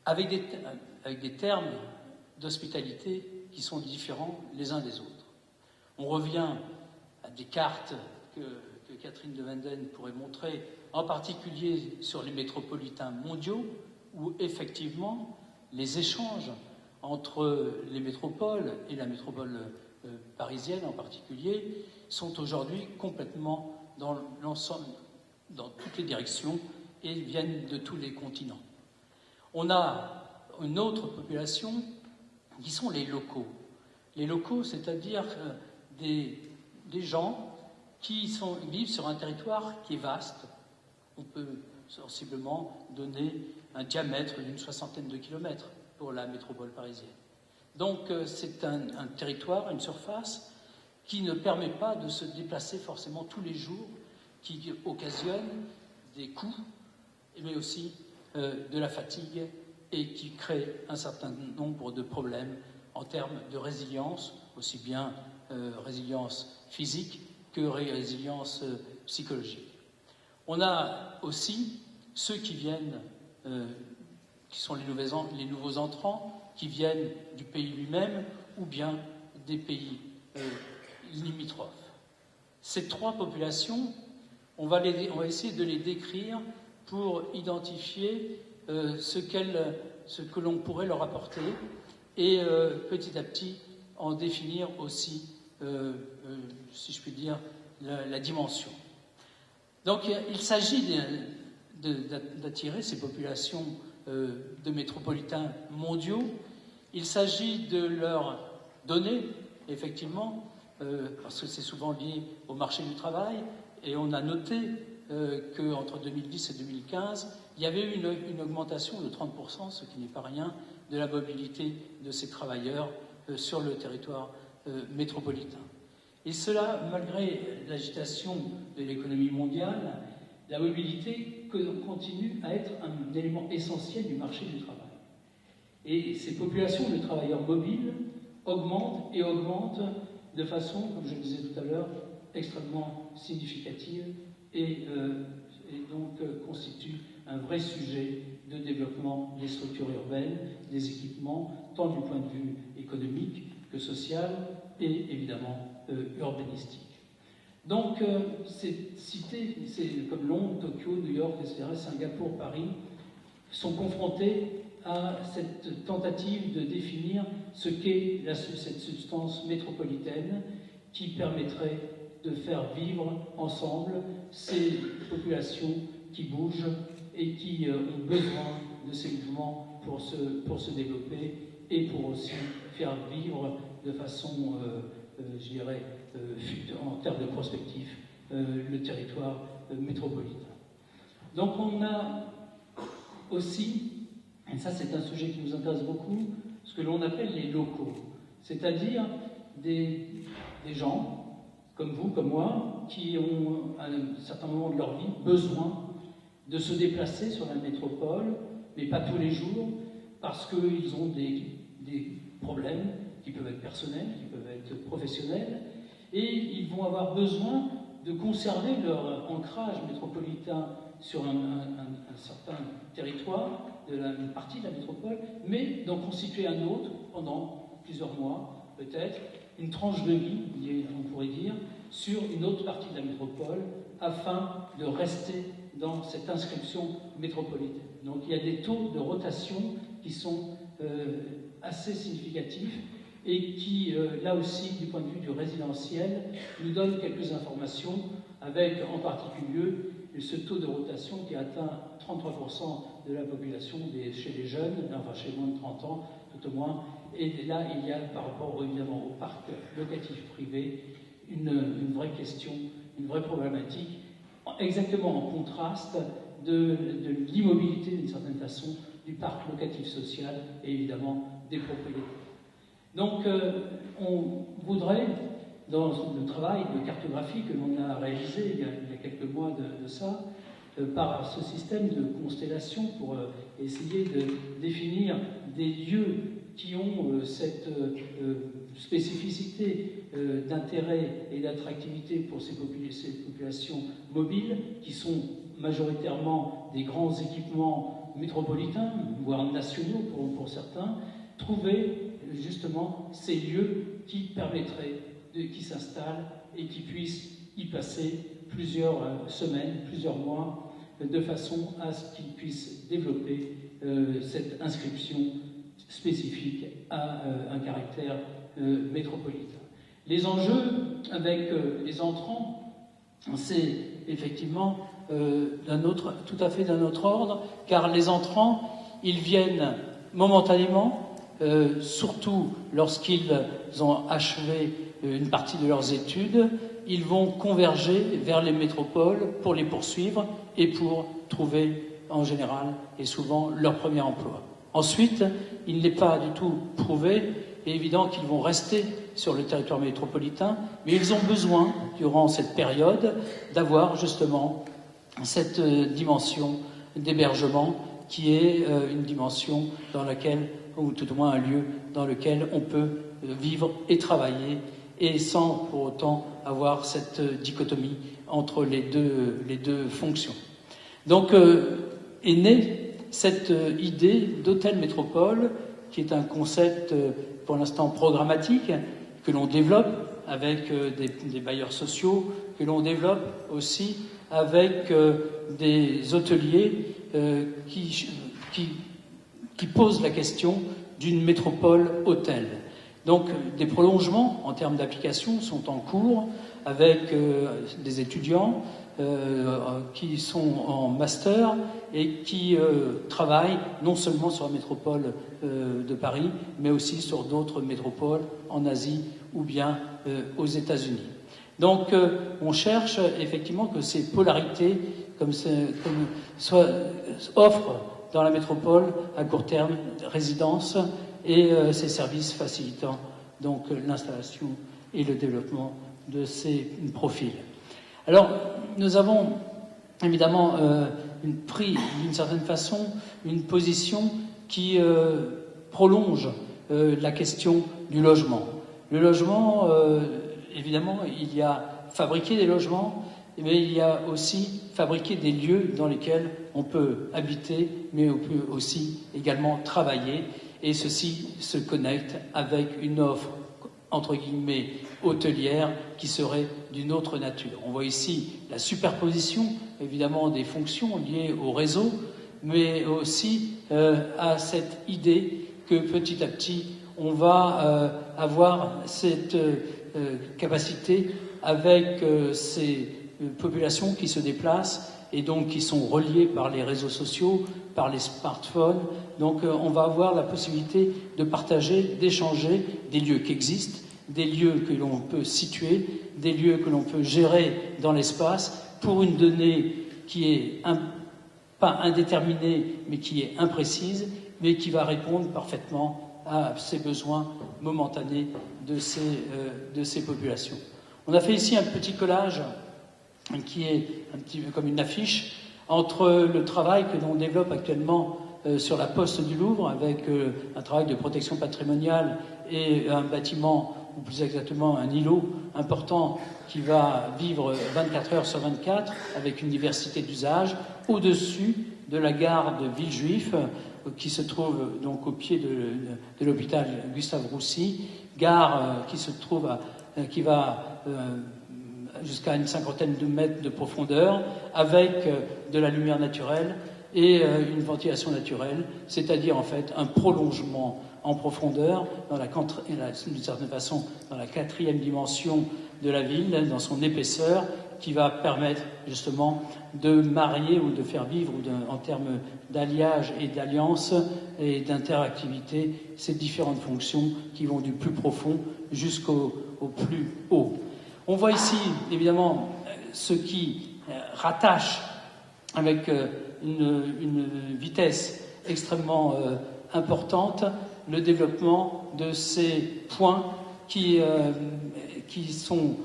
avec des termes d'hospitalité qui sont différents les uns des autres. On revient à des cartes que Catherine de Wenden pourrait montrer, en particulier sur les métropolitains mondiaux, où effectivement les échanges entre les métropoles et la métropole parisienne en particulier sont aujourd'hui complètement dans l'ensemble, dans toutes les directions et viennent de tous les continents. On a une autre population qui sont les locaux. Les locaux, c'est-à-dire des gens qui vivent sur un territoire qui est vaste. On peut sensiblement donner un diamètre d'une 60aine de kilomètres pour la métropole parisienne. Donc c'est un territoire, une surface qui ne permet pas de se déplacer forcément tous les jours, qui occasionne des coûts, mais aussi de la fatigue et qui crée un certain nombre de problèmes en termes de résilience, aussi bien résilience physique que résilience psychologique. On a aussi ceux qui viennent, qui sont les nouveaux entrants, qui viennent du pays lui-même ou bien des pays limitrophes. Ces 3 populations, on va essayer de les décrire pour identifier ce que l'on pourrait leur apporter et petit à petit en définir aussi, si je puis dire, la dimension. Donc il s'agit d'attirer ces populations de métropolitains mondiaux. Il s'agit de leur donner, effectivement, parce que c'est souvent lié au marché du travail, et on a noté qu'entre 2010 et 2015, il y avait eu une augmentation de 30%, ce qui n'est pas rien, de la mobilité de ces travailleurs sur le territoire métropolitain. Et cela, malgré l'agitation de l'économie mondiale, la mobilité continue à être un élément essentiel du marché du travail. Et ces populations de travailleurs mobiles augmentent et augmentent de façon, comme je le disais tout à l'heure, extrêmement significative et donc constitue un vrai sujet de développement des structures urbaines, des équipements, tant du point de vue économique que social et évidemment urbanistique. Donc ces cités, comme Londres, Tokyo, New York, etc., Singapour, Paris, sont confrontées à cette tentative de définir ce qu'est cette substance métropolitaine qui permettrait de faire vivre ensemble ces populations qui bougent et qui ont besoin de ces mouvements pour se développer et pour aussi faire vivre de façon, je dirais, en termes de prospective, le territoire métropolitain. Donc on a aussi, et ça c'est un sujet qui nous intéresse beaucoup, ce que l'on appelle les locaux, c'est-à-dire des gens comme vous, comme moi, qui ont à un certain moment de leur vie besoin de se déplacer sur la métropole, mais pas tous les jours, parce qu'ils ont des problèmes qui peuvent être personnels, qui peuvent être professionnels, et ils vont avoir besoin de conserver leur ancrage métropolitain sur un certain territoire, une partie de la métropole, mais d'en constituer un autre pendant plusieurs mois, peut-être, une tranche de vie, on pourrait dire, sur une autre partie de la métropole, afin de rester dans cette inscription métropolitaine. Donc il y a des taux de rotation qui sont assez significatifs et qui, là aussi, du point de vue du résidentiel, nous donnent quelques informations, avec en particulier ce taux de rotation qui atteint 33% de la population chez les jeunes, enfin chez moins de 30 ans, tout au moins. Et là, il y a, par rapport évidemment au parc locatif privé, une vraie question, une vraie problématique, exactement en contraste de l'immobilité, d'une certaine façon, du parc locatif social et évidemment des propriétés. Donc, on voudrait dans le travail de cartographie que l'on a réalisé il y a quelques mois de ça, par ce système de constellation pour essayer de définir des lieux qui ont cette spécificité d'intérêt et d'attractivité pour ces populations mobiles, qui sont majoritairement des grands équipements métropolitains, voire nationaux pour certains, trouver justement ces lieux qui permettraient qu'ils s'installent et qu'ils puissent y passer plusieurs semaines, plusieurs mois, de façon à ce qu'ils puissent développer cette inscription spécifique à un caractère métropolitain. Les enjeux avec les entrants, c'est effectivement tout à fait d'un autre ordre, car les entrants, ils viennent momentanément, surtout lorsqu'ils ont achevé une partie de leurs études, ils vont converger vers les métropoles pour les poursuivre et pour trouver en général et souvent leur premier emploi. Ensuite, il n'est pas du tout prouvé et évident qu'ils vont rester sur le territoire métropolitain, mais ils ont besoin, durant cette période, d'avoir justement cette dimension d'hébergement qui est une dimension dans laquelle, ou tout au moins un lieu dans lequel on peut vivre et travailler, et sans pour autant avoir cette dichotomie entre les deux fonctions. Donc est née cette idée d'hôtel métropole, qui est un concept pour l'instant programmatique, que l'on développe avec des bailleurs sociaux, que l'on développe aussi avec des hôteliers qui posent la question d'une métropole hôtel. Donc des prolongements en termes d'application sont en cours avec des étudiants qui sont en master et qui travaillent non seulement sur la métropole de Paris, mais aussi sur d'autres métropoles en Asie ou bien aux États-Unis. Donc on cherche effectivement que ces polarités offrent dans la métropole à court terme résidence et ces services facilitant donc l'installation et le développement de ces profils. Alors, nous avons évidemment pris d'une certaine façon une position qui prolonge la question du logement. Le logement, évidemment, il y a fabriquer des logements, mais il y a aussi fabriquer des lieux dans lesquels on peut habiter, mais on peut aussi également travailler, et ceci se connecte avec une offre entre guillemets hôtelière qui serait d'une autre nature. On voit ici la superposition évidemment des fonctions liées au réseau, mais aussi à cette idée que petit à petit on va avoir cette capacité avec ces populations qui se déplacent et donc qui sont reliées par les réseaux sociaux, par les smartphones. Donc on va avoir la possibilité de partager, d'échanger des lieux qui existent, des lieux que l'on peut situer, des lieux que l'on peut gérer dans l'espace pour une donnée qui est pas indéterminée, mais qui est imprécise, mais qui va répondre parfaitement à ces besoins momentanés de ces populations. On a fait ici un petit collage qui est un petit peu comme une affiche entre le travail que l'on développe actuellement sur la Poste du Louvre avec un travail de protection patrimoniale et un bâtiment, ou plus exactement un îlot important qui va vivre 24 heures sur 24 avec une diversité d'usages au-dessus de la gare de Villejuif qui se trouve donc au pied de l'hôpital Gustave-Roussy, gare qui va jusqu'à une 50aine de mètres de profondeur, avec de la lumière naturelle et une ventilation naturelle, c'est-à-dire en fait un prolongement en profondeur, d'une certaine façon, dans la 4e dimension de la ville, dans son épaisseur, qui va permettre justement de marier ou de faire vivre, en termes d'alliage et d'alliance et d'interactivité, ces différentes fonctions qui vont du plus profond jusqu'au plus haut. On voit ici, évidemment, ce qui rattache avec une vitesse extrêmement importante le développement de ces points qui sont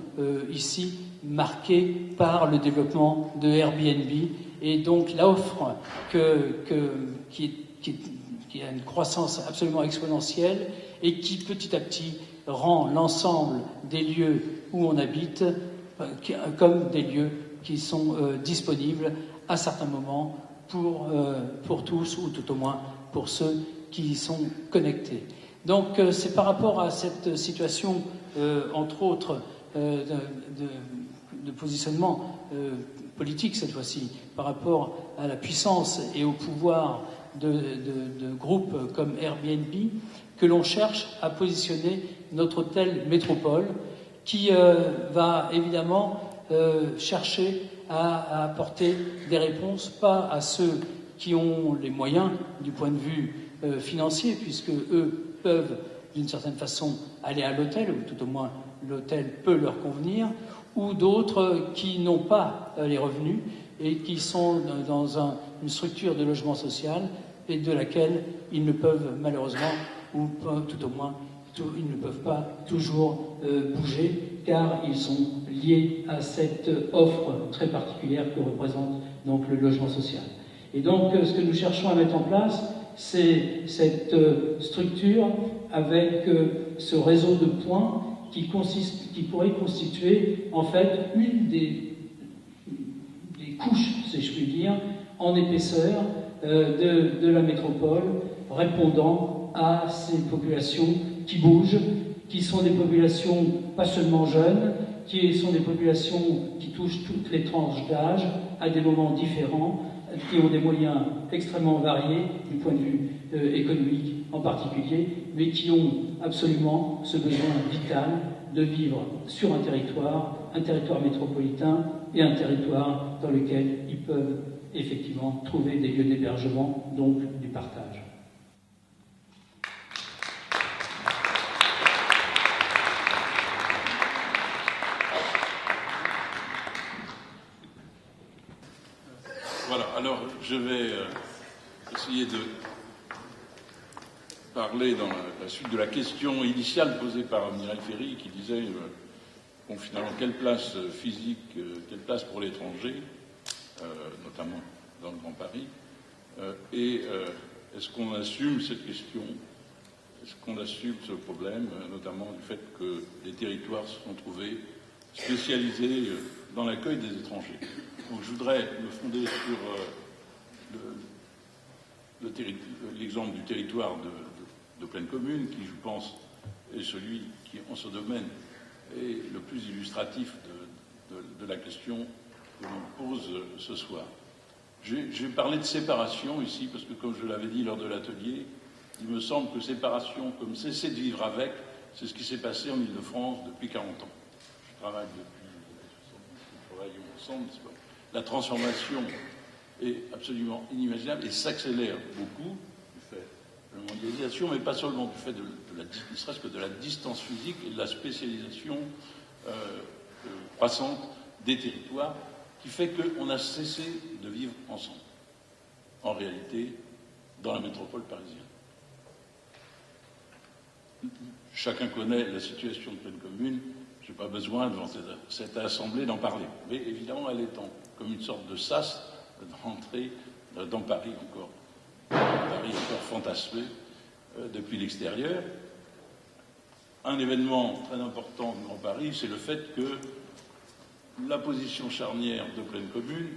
ici marqués par le développement de Airbnb et donc l'offre qui a une croissance absolument exponentielle et qui petit à petit rend l'ensemble des lieux où on habite comme des lieux qui sont disponibles à certains moments pour tous ou tout au moins pour ceux qui y sont connectés. Donc c'est par rapport à cette situation, entre autres, de positionnement politique cette fois-ci, par rapport à la puissance et au pouvoir de groupes comme Airbnb, que l'on cherche à positionner notre telle métropole qui va évidemment chercher à apporter des réponses, pas à ceux qui ont les moyens du point de vue financier, puisque eux peuvent d'une certaine façon aller à l'hôtel, ou tout au moins l'hôtel peut leur convenir, ou d'autres qui n'ont pas les revenus et qui sont dans une structure de logement social et de laquelle ils ne peuvent malheureusement, ou tout au moins, ils ne peuvent pas toujours bouger, car ils sont liés à cette offre très particulière que représente donc le logement social. Et donc, ce que nous cherchons à mettre en place, c'est cette structure avec ce réseau de points qui pourrait constituer en fait une des couches, si je puis dire, en épaisseur de la métropole, répondant à ces populations qui bougent, qui sont des populations pas seulement jeunes, qui sont des populations qui touchent toutes les tranches d'âge à des moments différents, qui ont des moyens extrêmement variés du point de vue économique en particulier, mais qui ont absolument ce besoin vital de vivre sur un territoire métropolitain et un territoire dans lequel ils peuvent effectivement trouver des lieux d'hébergement, donc du partage. Voilà, alors je vais essayer de parler dans la suite de la question initiale posée par Mireille Ferry qui disait bon, finalement, quelle place physique, quelle place pour l'étranger, notamment dans le Grand Paris, et est-ce qu'on assume cette question, est-ce qu'on assume ce problème, notamment du fait que les territoires se sont trouvés spécialisés dans l'accueil des étrangers. Donc je voudrais me fonder sur l'exemple du territoire de pleine commune, qui, je pense, est celui qui, en ce domaine, est le plus illustratif de la question que l'on pose ce soir. Je vais parler de séparation ici, parce que, comme je l'avais dit lors de l'atelier, il me semble que séparation, comme cesser de vivre avec, c'est ce qui s'est passé en Île-de-France depuis 40 ans. Je travaille depuis 70, nous travaillons ensemble. La transformation est absolument inimaginable et s'accélère beaucoup du fait de la mondialisation, mais pas seulement du fait ne serait-ce que de la distance physique et de la spécialisation croissante des territoires, qui fait qu'on a cessé de vivre ensemble, en réalité, dans la métropole parisienne. Chacun connaît la situation de pleine commune, je n'ai pas besoin devant cette assemblée d'en parler. Mais évidemment, elle est comme une sorte de sas d'entrée dans Paris encore fantasmé depuis l'extérieur. Un événement très important du Grand Paris, c'est le fait que la position charnière de pleine commune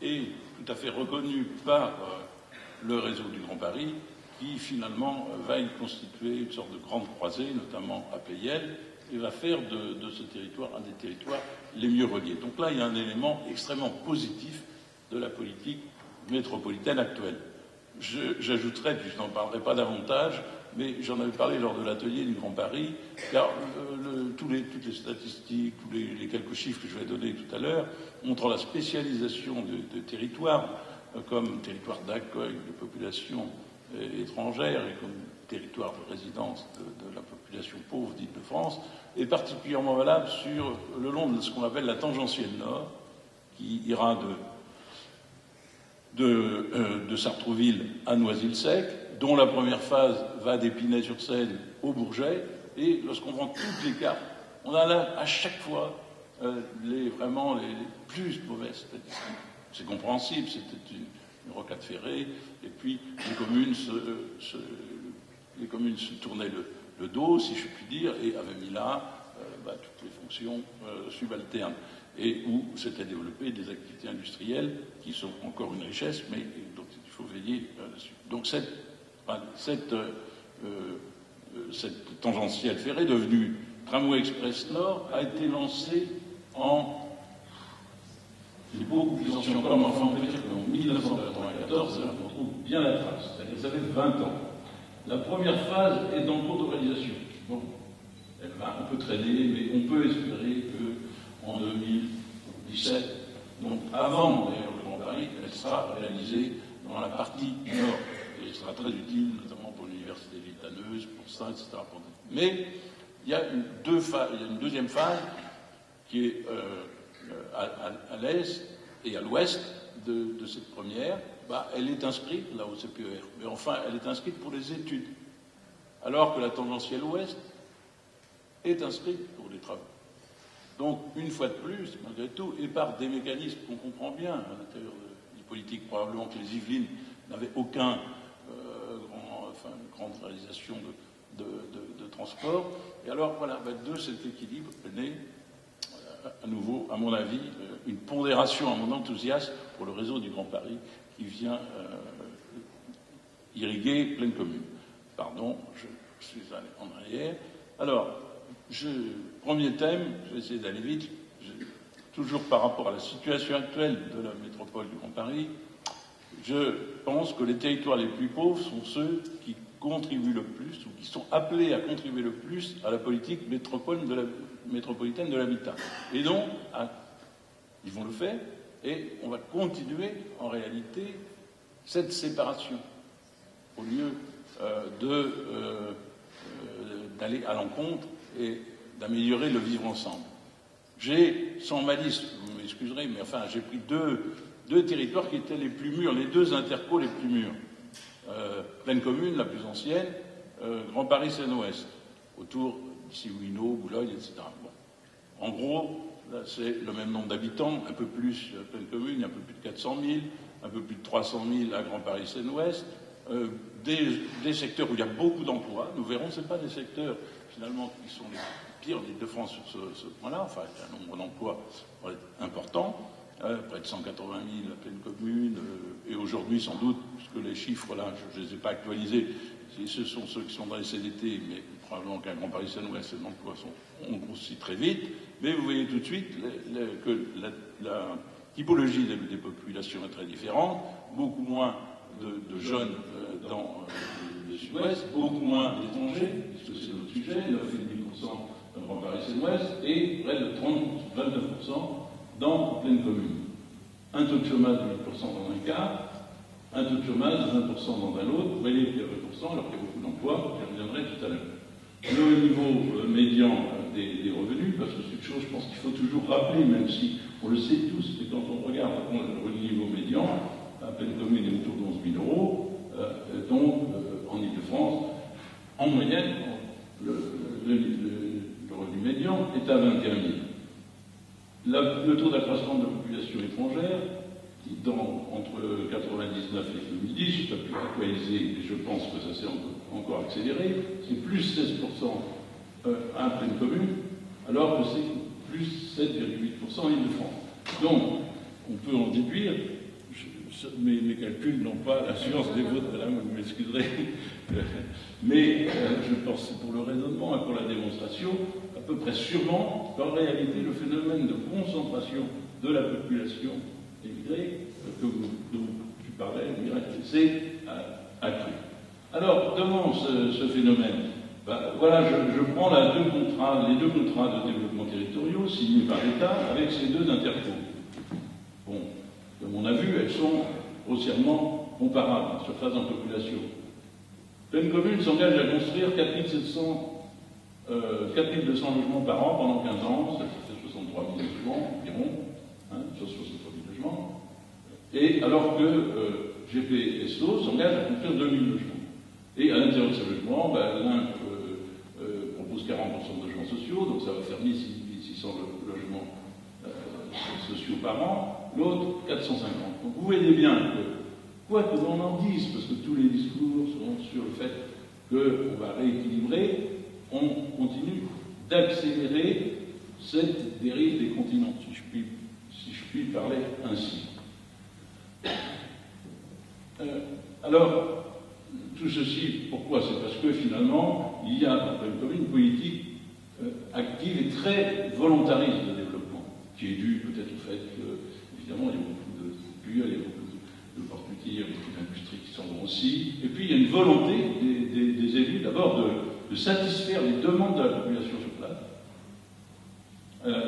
est tout à fait reconnue par le réseau du Grand Paris, qui finalement va y constituer une sorte de grande croisée, notamment à Pleyel, et va faire de ce territoire un des territoires les mieux reliés. Donc là, il y a un élément extrêmement positif de la politique métropolitaine actuelle. J'ajouterais, puis je n'en parlerai pas davantage, mais j'en avais parlé lors de l'atelier du Grand Paris, car toutes les statistiques, tous les quelques chiffres que je vais donner tout à l'heure, montrent la spécialisation de territoires comme territoire d'accueil de populations étrangères et comme territoire de résidence de la population pauvre d'Île-de-France, est particulièrement valable sur le long de ce qu'on appelle la tangentielle nord, qui ira de Sartrouville à Noisy-le-Sec, dont la première phase va d'Épinay-sur-Seine au Bourget, Et lorsqu'on prend toutes les cartes, on a là, à chaque fois, vraiment les plus mauvaises statistiques. C'est compréhensible, c'était une rocade ferrée, et puis les communes se tournaient le dos, si je puis dire, et avaient mis là toutes les fonctions subalternes, et où s'étaient développées des activités industrielles qui sont encore une richesse, mais dont il faut veiller là-dessus. Donc cette tangentielle ferrée devenue Tramway Express Nord a été lancée c'est beaucoup plus ancien encore, mais enfin on peut dire qu'en 1994, on trouve bien la trace, c'est-à-dire ça fait 20 ans. La première phase est en cours de réalisation. Bon, on peut traîner, mais on peut espérer qu'en 2017, donc avant d'ailleurs le Grand Paris, elle sera réalisée dans la partie nord. Et elle sera très utile, notamment pour l'université vitaneuse, pour ça, etc. Mais il y a une deuxième phase qui est à l'est et à l'ouest de cette première. Elle est inscrite là au CPER, mais enfin elle est inscrite pour les études, alors que la tangentielle ouest est inscrite pour les travaux. Donc une fois de plus, malgré tout, et par des mécanismes qu'on comprend bien à l'intérieur du politique, probablement que les Yvelines n'avaient aucun grande réalisation de transport. Et alors voilà, de cet équilibre est né à nouveau, à mon avis, une pondération à mon enthousiasme pour le réseau du Grand Paris qui vient irriguer pleine commune. Pardon, je suis allé en arrière. Alors, premier thème, je vais essayer d'aller vite, toujours par rapport à la situation actuelle de la métropole du Grand Paris, je pense que les territoires les plus pauvres sont ceux qui contribuent le plus, ou qui sont appelés à contribuer le plus à la politique métropolitaine de l'habitat. Et donc, ils vont le faire, et on va continuer, en réalité, cette séparation, au lieu d'aller à l'encontre et d'améliorer le vivre ensemble. J'ai, sans malice, vous m'excuserez, mais enfin, j'ai pris deux territoires qui étaient les plus mûrs, les deux intercos les plus mûrs. Pleine commune, la plus ancienne, Grand Paris Seine-Ouest, autour d'ici Ouineau, Boulogne, etc. Bon. En gros, là, c'est le même nombre d'habitants, un peu plus Pleine commune, un peu plus de 400 000, un peu plus de 300 000 à Grand Paris Seine-Ouest, des secteurs où il y a beaucoup d'emplois. Nous verrons, ce n'est pas des secteurs, finalement, qui sont les pires d'Île-de-France sur ce point-là. Enfin, il y a un nombre d'emplois important. Près de 180 000 à Pleine commune, et aujourd'hui sans doute, puisque les chiffres là, je ne les ai pas actualisés, ce sont ceux qui sont dans les CDT, mais probablement qu'un Grand Paris Seine-Ouest, les emplois ont grossi très vite, mais vous voyez tout de suite que la typologie des populations est très différente, beaucoup moins de jeunes dans le sud-ouest, beaucoup moins d'étrangers, puisque c'est notre sujet, 9,5% dans Grand Paris Seine-Ouest, et près de 29% dans Pleine commune. Un taux de chômage de 8% dans un cas, un taux de chômage de 20% dans un autre, vous voyez qu'il y a 20% alors qu'il y a beaucoup d'emplois, j'y reviendrai tout à l'heure. Le niveau médian des revenus, parce que c'est une chose, je pense qu'il faut toujours rappeler, même si on le sait tous, mais quand on regarde le niveau médian, à Pleine commune est autour de 11 000 €, donc en Ile-de-France, en moyenne, le revenu médian est à 21 000. Le taux d'accroissement de la population étrangère, entre 1999 et 2010, je n'ai pas pu actualiser, et je pense que ça s'est encore accéléré, c'est plus 16% à Pleine commune, alors que c'est plus 7,8% en Ile-de-France. Donc, on peut en déduire, mes calculs n'ont pas la science des vôtres, madame, vous m'excuserez, mais je pense que pour le raisonnement et pour la démonstration, à peu près sûrement qu'en réalité, le phénomène de concentration de la population émigrée, dont tu parlais, c'est accru. Alors, devant ce phénomène, voilà, je prends les deux contrats de développement territoriaux signés par l'État avec ces deux intercos. Bon, comme on a vu, elles sont grossièrement comparables en surface en population. Pleine commune s'engage à construire 4200 logements par an pendant 15 ans, ça fait 63 000 logements environ, sur 63 000 logements, et alors que GPSO s'engage à construire 2000 logements. Et à l'intérieur de ces logements, l'un propose 40% de logements sociaux, donc ça va faire 1600 logements sociaux par an, l'autre 450. Donc vous voyez bien que, quoi que l'on en dise, parce que tous les discours sont sur le fait qu'on va rééquilibrer, on continue d'accélérer cette dérive des continents, si je puis parler ainsi. Alors, tout ceci, pourquoi? C'est parce que finalement, il y a dans une politique active et très volontariste de développement, qui est due peut-être au fait que, évidemment, il y a beaucoup de coupures, il y a beaucoup de porte-métiers, il y a beaucoup d'industries qui s'en vont aussi, et puis il y a une volonté des élus d'abord de satisfaire les demandes de la population sur place,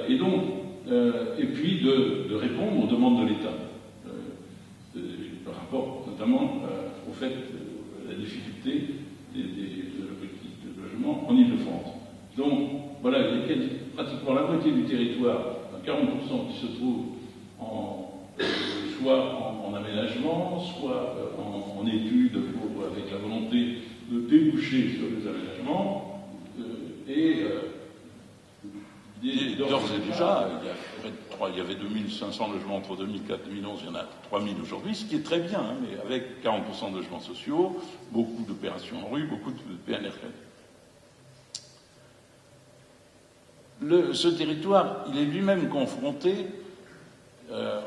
et puis de répondre aux demandes de l'État, par rapport notamment au fait de la difficulté de la politique de logement en Île-de-France. Donc, voilà, il y a pratiquement la moitié du territoire, 40% qui se trouve soit en aménagement, soit en études avec la volonté de déboucher sur les aménagements, d'ores et déjà, il y avait 2500 logements entre 2004 et 2011, il y en a 3000 aujourd'hui, ce qui est très bien, hein, mais avec 40% de logements sociaux, beaucoup d'opérations en rue, beaucoup de PNRL. Ce territoire, il est lui-même confronté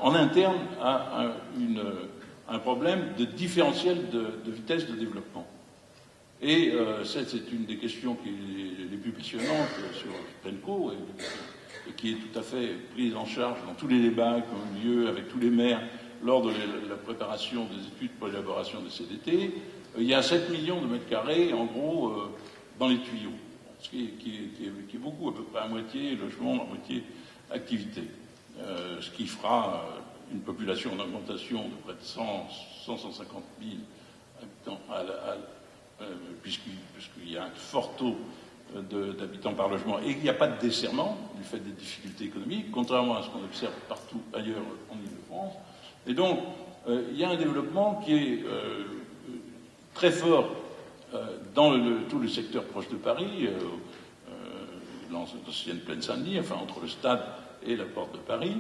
en interne à un problème de différentiel de vitesse de développement. Et c'est une des questions qui est les plus passionnantes sur Plenco et qui est tout à fait prise en charge dans tous les débats qui ont eu lieu avec tous les maires lors de la préparation des études pour l'élaboration des CDT. Il y a 7 millions de mètres carrés, en gros, dans les tuyaux, ce qui est beaucoup, à peu près à moitié logement, à moitié activité. Ce qui fera une population en augmentation de près de 150 000 habitants puisqu'il y a un fort taux d'habitants par logement et qu'il n'y a pas de desserrement du fait des difficultés économiques, contrairement à ce qu'on observe partout ailleurs en Île-de-France. Et donc, il y a un développement qui est très fort dans tout le secteur proche de Paris, l'ancienne plaine Saint-Denis, enfin entre le stade et la porte de Paris,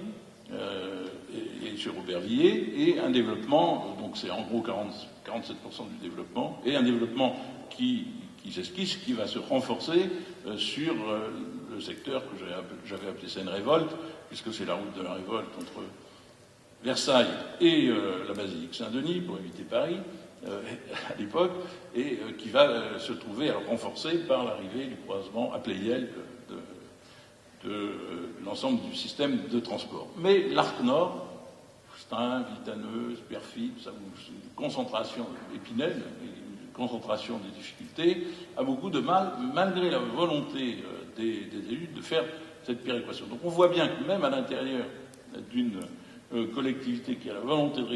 et sur Aubervilliers, et un développement, donc c'est en gros 47% du développement, et un développement qui s'esquisse, qui va se renforcer sur le secteur que j'avais appelé Seine-Révolte, puisque c'est la route de la révolte entre Versailles et la basilique Saint-Denis, pour éviter Paris, à l'époque, et qui va se trouver renforcé par l'arrivée du croisement à Pleyel de l'ensemble du système de transport. Mais l'arc nord, Stein, Vitaneuse, Perfit, tout ça, une concentration épinelle, une concentration des difficultés, a beaucoup de mal, malgré la volonté des élus, de faire cette péréquation. Donc on voit bien que même à l'intérieur d'une collectivité qui a la volonté de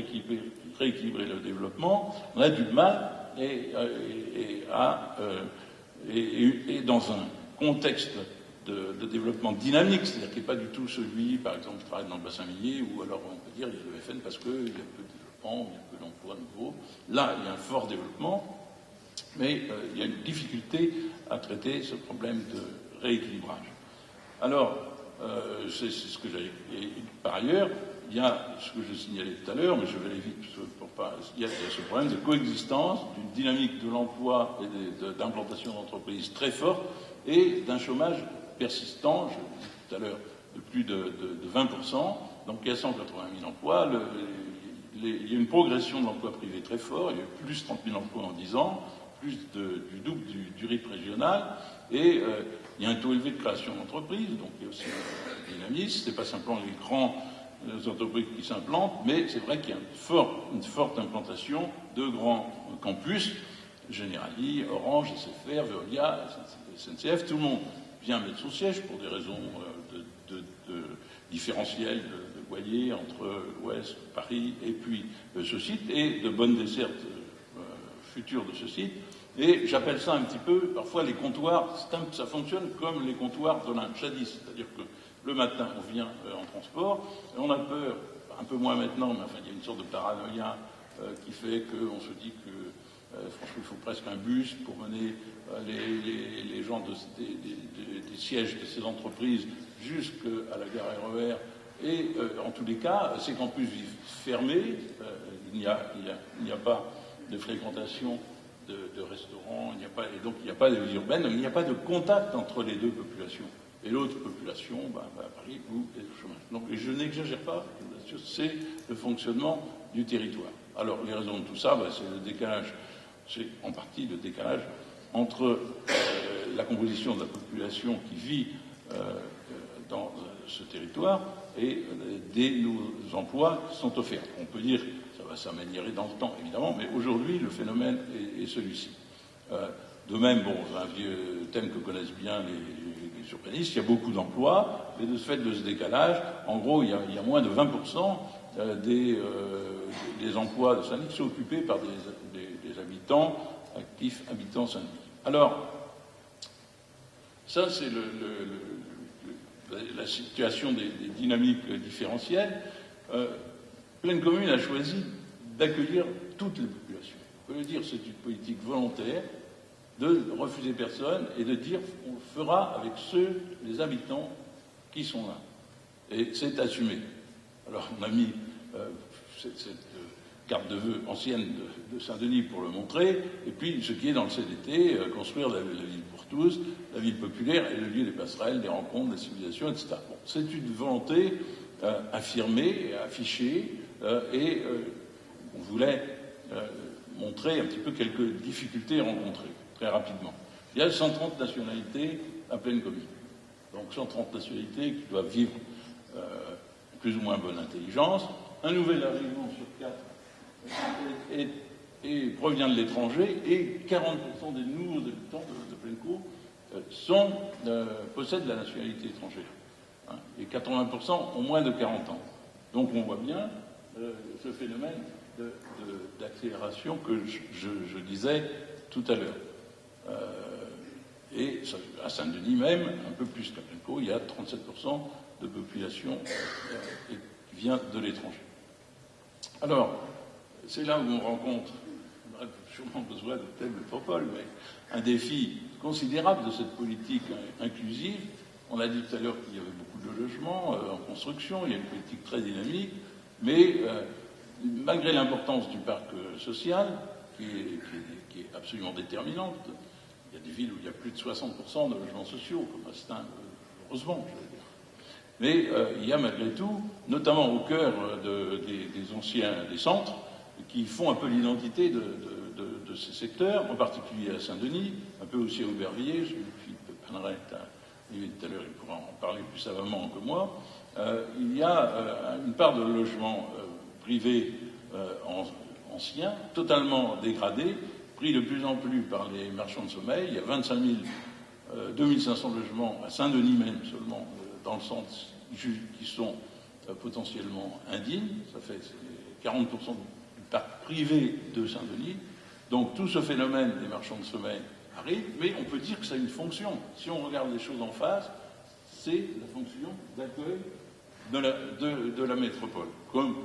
rééquilibrer le développement, on a du mal et dans un contexte de développement dynamique, c'est-à-dire qui n'est pas du tout celui, par exemple, qui travaille dans le bassin minier, où alors on peut dire il y a le FN parce qu'il y a peu de développement, il y a peu d'emplois nouveaux. Là, il y a un fort développement, mais il y a une difficulté à traiter ce problème de rééquilibrage. Alors, c'est ce que j'ai. Par ailleurs, il y a ce que je signalais tout à l'heure, mais je vais aller vite pour pas. Il y a ce problème de coexistence, d'une dynamique de l'emploi et d'implantation d'entreprises très forte et d'un chômage persistant, je le disais tout à l'heure, de plus de 20%, donc il y a 180 000 emplois, il y a une progression de l'emploi privé très fort, il y a eu plus de 30 000 emplois en 10 ans, plus du double du rythme régional, et il y a un taux élevé de création d'entreprises, donc il y a aussi un dynamisme, ce n'est pas simplement les grandes entreprises qui s'implantent, mais c'est vrai qu'il y a une forte implantation de grands campus, Generali, Orange, SFR, Veolia, SNCF, tout le monde vient mettre son siège pour des raisons de différentiel de loyer entre l'Ouest, Paris et puis ce site, et de bonnes dessertes futures de ce site. Et j'appelle ça un petit peu, parfois les comptoirs, ça fonctionne comme les comptoirs de l'Inde jadis, c'est-à-dire que le matin on vient en transport, et on a peur, un peu moins maintenant, mais enfin il y a une sorte de paranoïa qui fait qu'on se dit que Franchement, il faut presque un bus pour mener les gens des sièges de ces entreprises jusqu'à la gare RER. Et en tous les cas, ces campus vivent fermés. Il n'y a pas de fréquentation de restaurants, et donc il n'y a pas de vie urbaine, donc il n'y a pas de contact entre les deux populations. Et l'autre population, à Paris, où est le chômage. Donc, et je n'exagère pas, c'est le fonctionnement du territoire. Alors, les raisons de tout ça, c'est le décalage, c'est en partie le décalage entre la composition de la population qui vit dans ce territoire et des nouveaux emplois qui sont offerts. On peut dire que ça va s'améliorer dans le temps, évidemment, mais aujourd'hui, le phénomène est celui-ci. De même, un vieux thème que connaissent bien les urbanistes, il y a beaucoup d'emplois, et de ce fait de ce décalage, en gros, il y a moins de 20% des emplois de Saint-Denis qui sont occupés par des habitants actifs, habitants Saint-Denis. Alors, ça, c'est la situation des dynamiques différentielles. Pleine Commune a choisi d'accueillir toutes les populations. On peut le dire, c'est une politique volontaire de refuser personne et de dire on le fera avec les habitants qui sont là. Et c'est assumé. Alors on a mis cette carte de vœux ancienne de Saint-Denis pour le montrer, et puis ce qui est dans le CDT, construire la ville pour tous, la ville populaire est le lieu des passerelles, des rencontres, des civilisations, etc. Bon, c'est une volonté affirmée, affichée, et on voulait montrer un petit peu quelques difficultés rencontrées, très rapidement. Il y a 130 nationalités à Pleine Commune. Donc 130 nationalités qui doivent vivre plus ou moins bonne intelligence. Un nouvel arrivant sur 4 provient de l'étranger, et 40% des nouveaux habitants de Pleine-Cour possèdent la nationalité étrangère. Et 80% ont moins de 40 ans. Donc on voit bien ce phénomène d'accélération que je disais tout à l'heure. Et à Saint-Denis même, un peu plus qu'à Pleine-Cour, il y a 37% de population qui vient de l'étranger. Alors, c'est là où on rencontre, on aurait sûrement besoin de telle métropole, mais un défi considérable de cette politique inclusive. On a dit tout à l'heure qu'il y avait beaucoup de logements en construction, il y a une politique très dynamique, mais malgré l'importance du parc social, qui est absolument déterminante, il y a des villes où il y a plus de 60% de logements sociaux, comme Astin, heureusement, je veux dire. Mais il y a malgré tout, notamment au cœur des centres, qui font un peu l'identité de ces secteurs, en particulier à Saint-Denis, un peu aussi à Aubervilliers, Philippe Paneret tout à l'heure, il pourra en parler plus savamment que moi. Il y a une part de logements privés anciens, totalement dégradés, pris de plus en plus par les marchands de sommeil. Il y a 2500 logements à Saint-Denis même seulement, dans le centre, qui sont potentiellement indignes. Ça fait 40% du parc privé de Saint-Denis. Donc tout ce phénomène des marchands de sommeil arrive, mais on peut dire que ça a une fonction. Si on regarde les choses en face, c'est la fonction d'accueil de la métropole, comme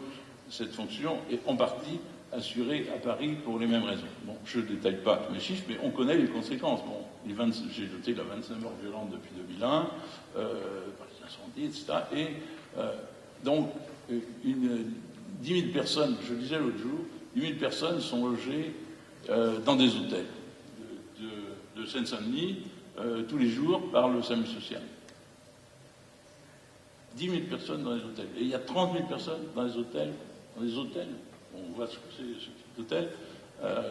cette fonction est en partie assurée à Paris pour les mêmes raisons. Bon, je ne détaille pas tous les chiffres, mais on connaît les conséquences. Bon, j'ai noté la 25 morts violentes depuis 2001, par les incendies, etc. Et donc, 10 000 personnes, je disais l'autre jour, 10 000 personnes sont logées dans des hôtels de Seine-Saint-Denis tous les jours par le SAMU social. 10 000 personnes dans les hôtels. Et il y a 30 000 personnes dans les hôtels. On voit ce que c'est ce type d'hôtel.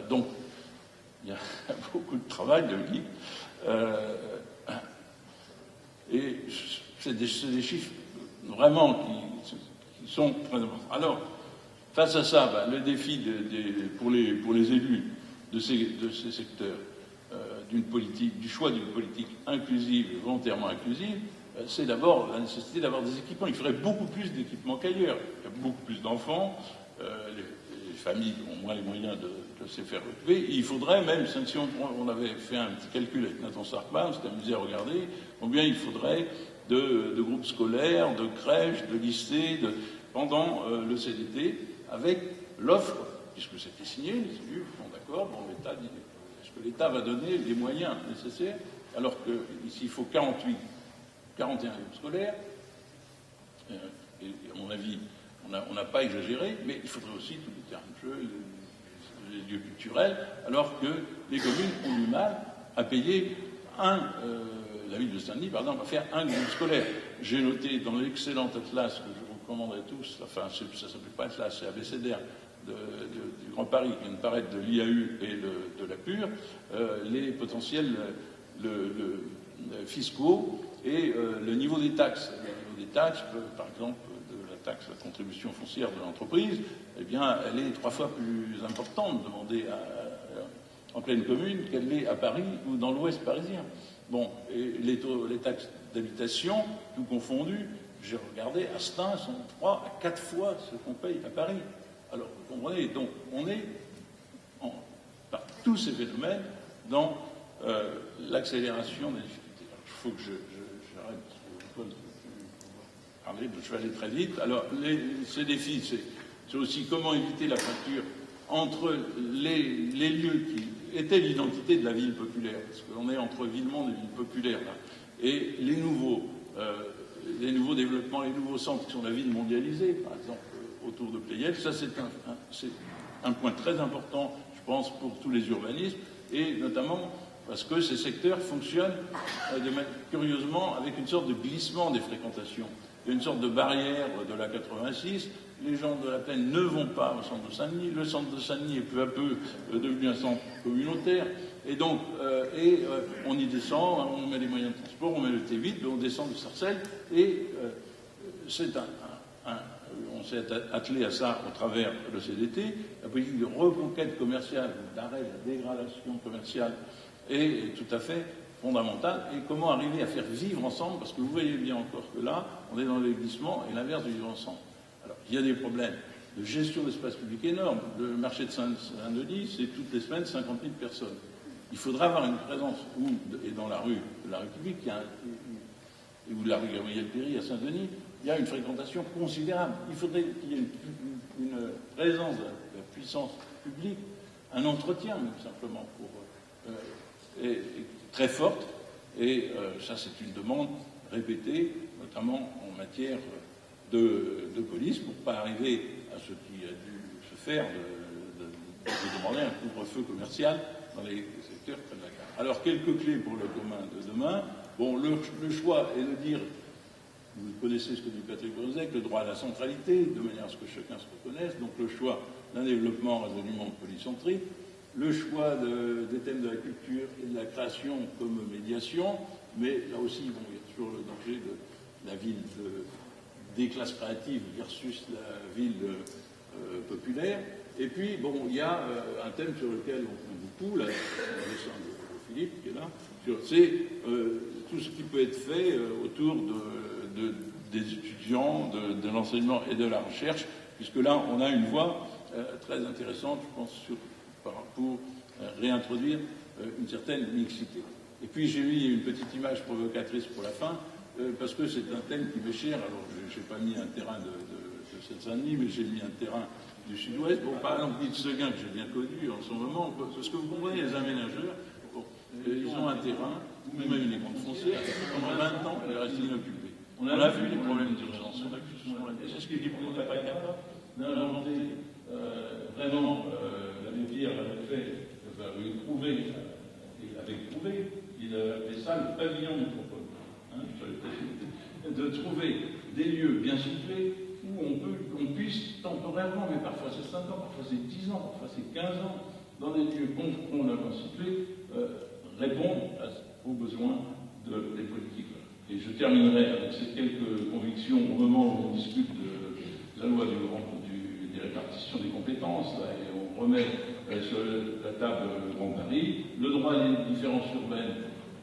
Donc, il y a beaucoup de travail, de l'équipe. Et c'est des chiffres vraiment qui sont très importants. Alors, face à ça, le défi pour les élus de ces secteurs, du choix d'une politique inclusive et volontairement inclusive, c'est d'abord la nécessité d'avoir des équipements. Il faudrait beaucoup plus d'équipements qu'ailleurs. Il y a beaucoup plus d'enfants, les familles ont moins les moyens de se faire occuper. Il faudrait même, si on avait fait un petit calcul avec Nathan Sarkman, on s'était amusé à regarder combien il faudrait de groupes scolaires, de crèches, de lycées, pendant le CDT, avec l'offre puisque c'était signé, les élus sont d'accord, bon, l'État dit, est-ce que l'État va donner les moyens nécessaires, alors qu'ici il faut 41 groupes scolaires, et à mon avis, on n'a pas exagéré, mais il faudrait aussi tous les terrains de jeu, les lieux culturels, alors que les communes ont du mal à payer la ville de Saint-Denis, par exemple, va faire un groupe scolaire. J'ai noté dans l'excellent atlas que je vous recommanderai tous, enfin, ça ne s'appelle pas atlas, c'est abécédaire du Grand Paris qui vient de paraître de l'IAU et de la PUR, les potentiels fiscaux et le niveau des taxes. Le niveau des taxes, par exemple, de la taxe, la contribution foncière de l'entreprise, eh bien, elle est 3 fois plus importante demandée en pleine commune qu'elle l'est à Paris ou dans l'ouest parisien. Bon, et les taxes d'habitation, tout confondu, j'ai regardé, à Stein, sont 3 à 4 fois ce qu'on paye à Paris. Alors, vous comprenez, donc on est, par tous ces phénomènes, dans l'accélération des difficultés. Alors, il faut que j'arrête, je vais aller très vite. Alors, ces défis, c'est aussi comment éviter la fracture entre les lieux qui étaient l'identité de la ville populaire, parce qu'on est entre ville-monde et ville populaire, là, et les nouveaux développements, les nouveaux centres qui sont la ville mondialisée, par exemple, autour de Pleyel. Ça, c'est un point très important, je pense, pour tous les urbanismes, et notamment parce que ces secteurs fonctionnent curieusement avec une sorte de glissement des fréquentations. Il y a une sorte de barrière de la 86. Les gens de la Plaine ne vont pas au centre de Saint-Denis. Le centre de Saint-Denis est peu à peu devenu un centre communautaire. Et donc, on y descend, on met les moyens de transport, on met le T8, on descend de Sarcelles. Et on s'est attelé à ça au travers de CDT. La politique de reconquête commerciale, d'arrêt de la dégradation commerciale est tout à fait fondamentale. Et comment arriver à faire vivre ensemble, parce que vous voyez bien encore que là, on est dans le glissement et l'inverse du vivre ensemble. Alors, il y a des problèmes de gestion d'espace public énormes. Le marché de Saint-Denis, c'est toutes les semaines 50 000 personnes. Il faudra avoir une présence et dans la rue de la République, ou de la rue Gabriel-Péry à Saint-Denis, il y a une fréquentation considérable. Il faudrait qu'il y ait une présence de la puissance publique, un entretien, même simplement, très forte. Et ça, c'est une demande répétée, notamment en matière de police, pour ne pas arriver à ce qui a dû se faire, de demander un couvre-feu commercial dans les secteurs près de la gare. Alors, quelques clés pour le commun de demain. Bon, le choix est de dire, vous connaissez ce que dit Patrick Brezek, le droit à la centralité, de manière à ce que chacun se reconnaisse, donc le choix d'un développement résolument polycentrique, le choix des thèmes de la culture et de la création comme médiation, mais là aussi, bon, il y a toujours le danger de la ville des classes créatives versus la ville populaire. Et puis, bon, il y a un thème sur lequel on compte beaucoup, là, de Philippe qui est là, c'est tout ce qui peut être fait autour des étudiants, de l'enseignement et de la recherche, puisque là, on a une voie très intéressante, je pense, pour réintroduire une certaine mixité. Et puis, j'ai mis une petite image provocatrice pour la fin, parce que c'est un thème qui m'est cher. Alors, je n'ai pas mis un terrain de Seine-Saint-Denis, mais j'ai mis un terrain du sud-ouest. Bon, par exemple, Yves Seguin, que j'ai bien connu en ce moment, parce que vous comprenez, les aménageurs, bon, ils ont un terrain, ou même une école foncière, pendant 20 ans, elle reste inoccupée. On a vu les problèmes d'urgence, on a vu tout ce ce qui dit qu'on n'est pas capable d'inventer vraiment l'abbé Pierre avait fait, avait trouvé, il appelait ça le pavillon métropole. De trouver des lieux bien situés où on puisse temporairement, mais parfois c'est 5 ans, parfois c'est 10 ans, parfois c'est 15 ans, dans des lieux qu'on a constitués, répondre aux besoins des politiques. Et je terminerai avec ces quelques convictions au moment où on discute de la loi des répartitions des compétences, là, et on remet sur la table le Grand Paris. Le droit des différences urbaines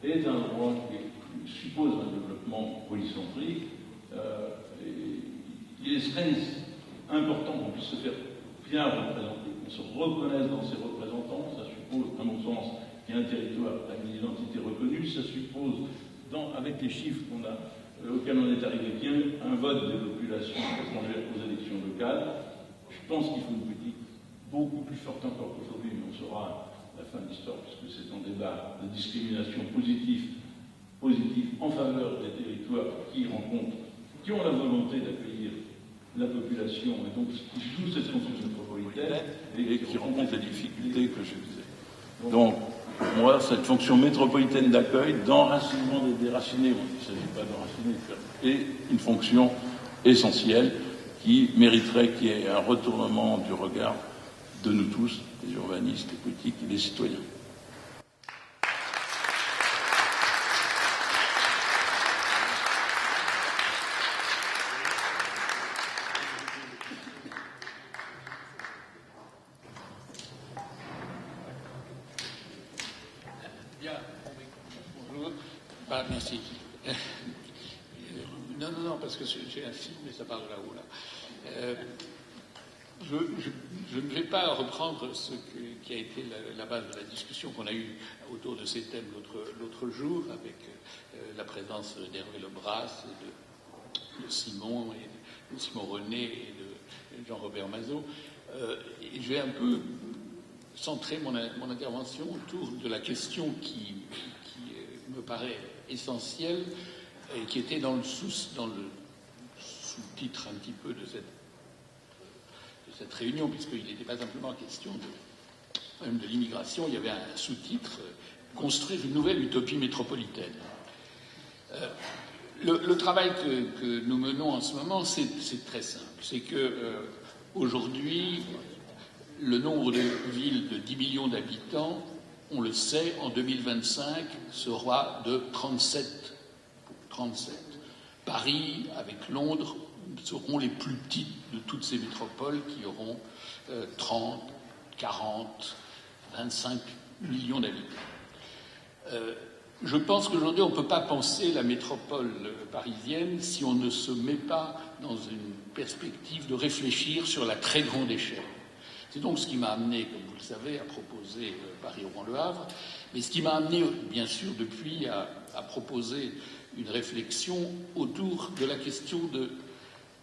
est un droit qui suppose un développement polycentrique. Il serait important qu'on puisse se faire bien représenter, qu'on se reconnaisse dans ses représentants. Ça suppose, à mon sens, qu'il y a un territoire avec une identité reconnue. Ça suppose, avec les chiffres auxquels on est arrivé, qu'il y ait un vote des populations étrangères aux élections locales. Je pense qu'il faut une politique beaucoup plus forte encore qu'aujourd'hui, mais on saura la fin de l'histoire, puisque c'est un débat de discrimination positive en faveur des territoires qui ont la volonté d'accueillir la population, et donc qui jouent cette fonction métropolitaine, et qui rencontrent les difficultés que je disais. Donc, pour moi, cette fonction métropolitaine d'accueil, d'enracinement des déracinés, il ne s'agit pas d'enraciner, est une fonction essentielle qui mériterait qu'il y ait un retournement du regard de nous tous, des urbanistes, des politiques et des citoyens. Bonjour. Merci. Non, parce que j'ai un film, mais ça parle là-haut, là. Je ne vais pas reprendre ce qui a été la base de la discussion qu'on a eue autour de ces thèmes l'autre jour, avec la présence d'Hervé Lebras, et de Simon René et de Jean-Robert Mazot. Et je vais un peu centrer mon intervention autour de la question qui me paraît essentielle et qui était dans le sous-titre un petit peu de cette réunion, puisqu'il n'était pas simplement question de l'immigration, il y avait un sous-titre « Construire une nouvelle utopie métropolitaine ». Le travail que nous menons en ce moment, c'est très simple. C'est que aujourd'hui, le nombre de villes de 10 millions d'habitants, on le sait, en 2025, sera de 37. Paris, avec Londres, seront les plus petites de toutes ces métropoles qui auront 30, 40, 25 millions d'habitants. Je pense qu'aujourd'hui, on ne peut pas penser la métropole parisienne si on ne se met pas dans une perspective de réfléchir sur la très grande échelle. C'est donc ce qui m'a amené, comme vous le savez, à proposer Paris-Rouen-Le Havre, mais ce qui m'a amené, bien sûr, depuis, à proposer une réflexion autour de la question de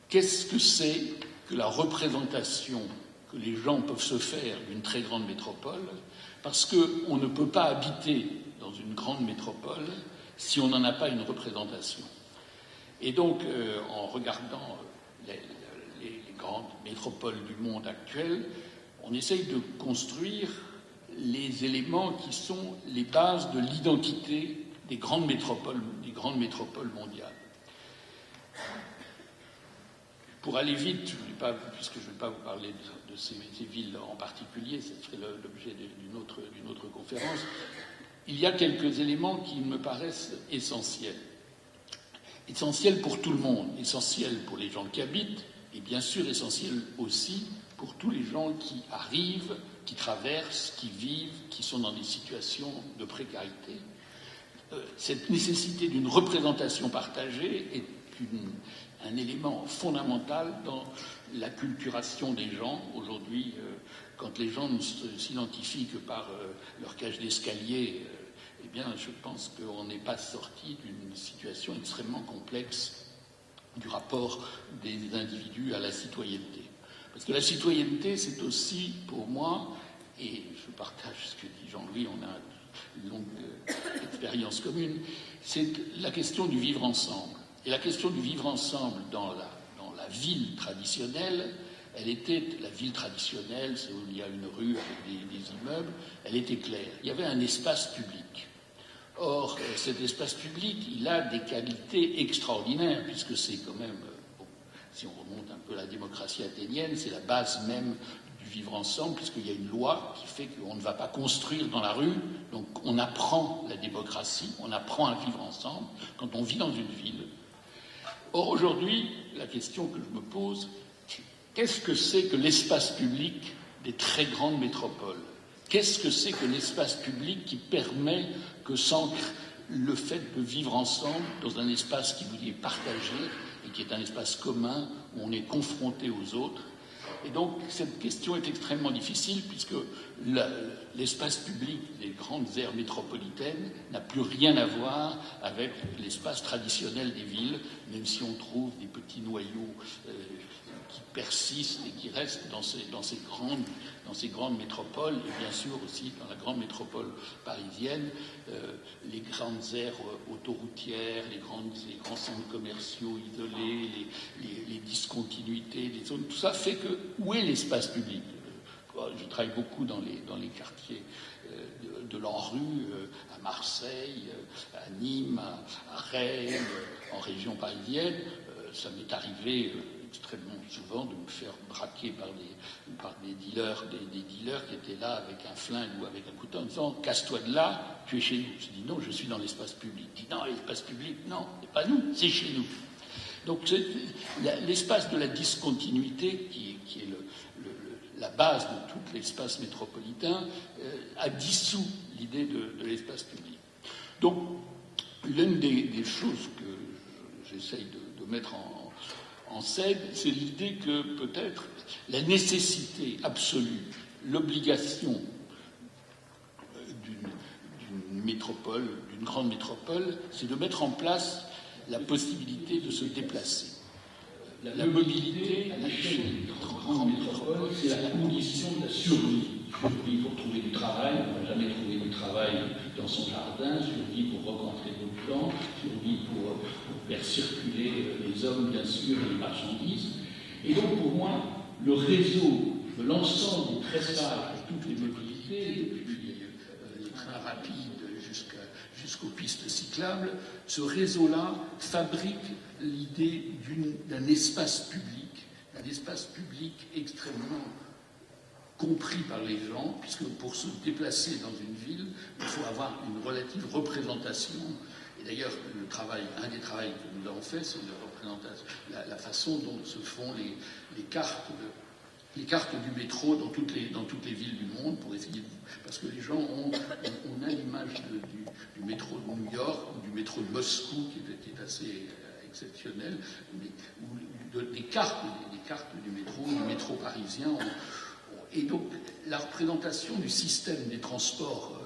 qu'est-ce que c'est que la représentation que les gens peuvent se faire d'une très grande métropole, parce qu'on ne peut pas habiter dans une grande métropole si on n'en a pas une représentation. Et donc, en regardant les grandes métropoles du monde actuel, on essaye de construire les éléments qui sont les bases de l'identité des grandes métropoles mondiales. Pour aller vite, puisque je ne vais pas vous parler de ces villes en particulier, ce serait l'objet d'une autre conférence, il y a quelques éléments qui me paraissent essentiels. Essentiels pour tout le monde, essentiels pour les gens qui habitent, et bien sûr essentiels aussi pour tous les gens qui arrivent, qui traversent, qui vivent, qui sont dans des situations de précarité. Cette nécessité d'une représentation partagée est un élément fondamental dans l'acculturation des gens. Aujourd'hui, quand les gens ne s'identifient que par leur cage d'escalier, eh bien, je pense qu'on n'est pas sorti d'une situation extrêmement complexe du rapport des individus à la citoyenneté. Parce que la citoyenneté, c'est aussi, pour moi, et je partage ce que dit Jean-Louis, on a une longue expérience commune, c'est la question du vivre ensemble. Et la question du vivre ensemble dans la ville traditionnelle, elle était, la ville traditionnelle, c'est où il y a une rue avec des immeubles, elle était claire. Il y avait un espace public. Or, cet espace public, il a des qualités extraordinaires, puisque c'est quand même, si on remonte un peu à la démocratie athénienne, c'est la base même du vivre ensemble, puisqu'il y a une loi qui fait qu'on ne va pas construire dans la rue, donc on apprend la démocratie, on apprend à vivre ensemble quand on vit dans une ville. Or, aujourd'hui, la question que je me pose, qu'est-ce que c'est que l'espace public des très grandes métropoles? Qu'est-ce que c'est que l'espace public qui permet que s'ancre le fait de vivre ensemble dans un espace qui vous est partagé et qui est un espace commun où on est confronté aux autres? Et donc, cette question est extrêmement difficile puisque l'espace public des grandes aires métropolitaines n'a plus rien à voir avec l'espace traditionnel des villes, même si on trouve des petits noyaux qui persiste et qui reste dans ces grandes métropoles, et bien sûr aussi dans la grande métropole parisienne, les grandes aires autoroutières, les grands centres commerciaux isolés, les discontinuités, les zones, tout ça fait que où est l'espace public? Je travaille beaucoup dans les quartiers de l'ANRU, à Marseille, à Nîmes, à Rennes, en région parisienne. Ça m'est arrivé extrêmement souvent de me faire braquer par des dealers qui étaient là avec un flingue ou avec un couteau en disant « Casse-toi de là, tu es chez nous ». Je dis « Non, je suis dans l'espace public ». Je dis « Non, l'espace public, non, c'est pas nous, c'est chez nous ». Donc l'espace de la discontinuité, qui est la base de tout l'espace métropolitain, a dissous l'idée de l'espace public. Donc, l'une des choses que j'essaye de mettre en scène, c'est l'idée que peut-être la nécessité absolue, l'obligation d'une métropole, d'une grande métropole, c'est de mettre en place la possibilité de se déplacer. La mobilité à l'échelle d'une grande métropole, c'est la condition de la survie. Survie pour trouver du travail, on n'a jamais trouvé du travail dans son jardin, survie pour rencontrer d'autres gens, survie pour faire circuler les hommes, bien sûr, et les marchandises. Et donc, pour moi, le réseau de l'ensemble des tressages de toutes les mobilités, depuis les trains rapides jusqu'aux pistes cyclables, ce réseau-là fabrique l'idée d'un espace public extrêmement compris par les gens, puisque pour se déplacer dans une ville, il faut avoir une relative représentation. Et d'ailleurs, un des travaux que nous avons fait, c'est la façon dont se font les cartes du métro dans toutes les villes du monde, pour essayer parce que les gens on a l'image du métro de New York ou du métro de Moscou qui est assez exceptionnel, ou des cartes du métro parisien. Et donc la représentation du système des transports,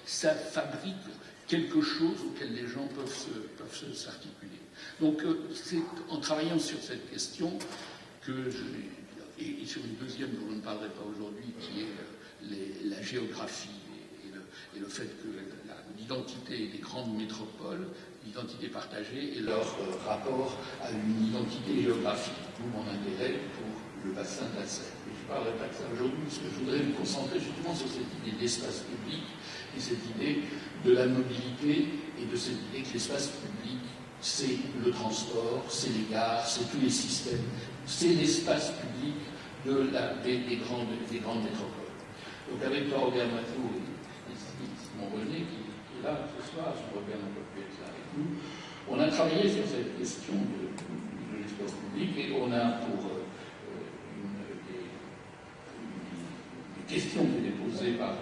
ça fabrique quelque chose auquel les gens peuvent s'articuler. Donc c'est en travaillant sur cette question et sur une deuxième dont je ne parlerai pas aujourd'hui, qui est la géographie et le fait que l'identité des grandes métropoles, l'identité partagée et leur rapport à une identité géographique, d'où mon intérêt pour le bassin de la Seine. Mais je ne parlerai pas de ça aujourd'hui, parce que je voudrais me concentrer justement sur cette idée d'espace public et cette idée de la mobilité et de cette idée que l'espace public, c'est le transport, c'est les gares, c'est tous les systèmes, c'est l'espace public des grandes métropoles. Donc avec Robert Matteau et Simon René, qui est là ce soir, si Robert n'a pas pu être là avec nous, on a travaillé sur cette question de l'espace public et on a pour une question qui est posée par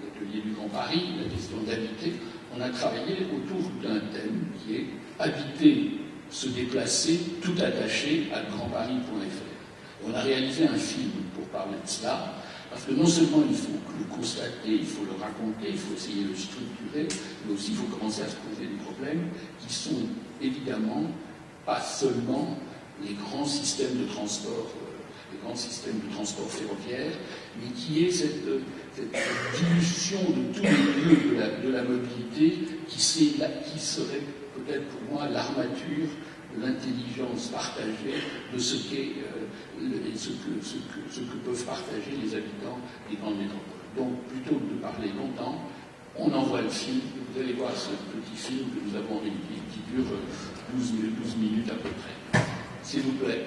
l'atelier du Grand Paris, la question d'habiter, on a travaillé autour d'un thème qui est habiter, se déplacer, tout attaché à grandparis.fr. On a réalisé un film pour parler de cela, parce que non seulement il faut le constater, il faut le raconter, il faut essayer de le structurer, mais aussi il faut commencer à se poser des problèmes qui sont évidemment pas seulement les grands systèmes de transport ferroviaire, mais qui est cette dilution de tous les lieux de la mobilité qui serait peut-être pour moi l'armature de l'intelligence partagée de ce que peuvent partager les habitants des grandes métropoles. Donc plutôt que de parler longtemps, on envoie le film, vous allez voir ce petit film que nous avons réalisé qui dure 12 minutes à peu près. S'il vous plaît.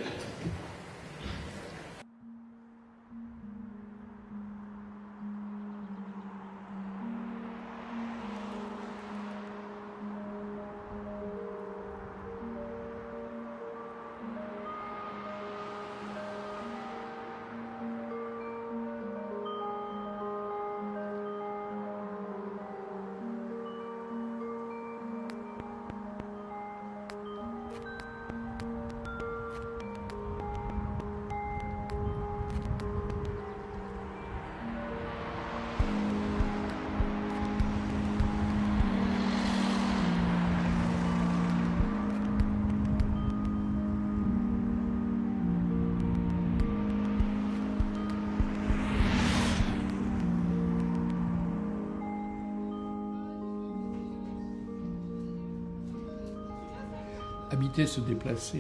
Habiter, se déplacer,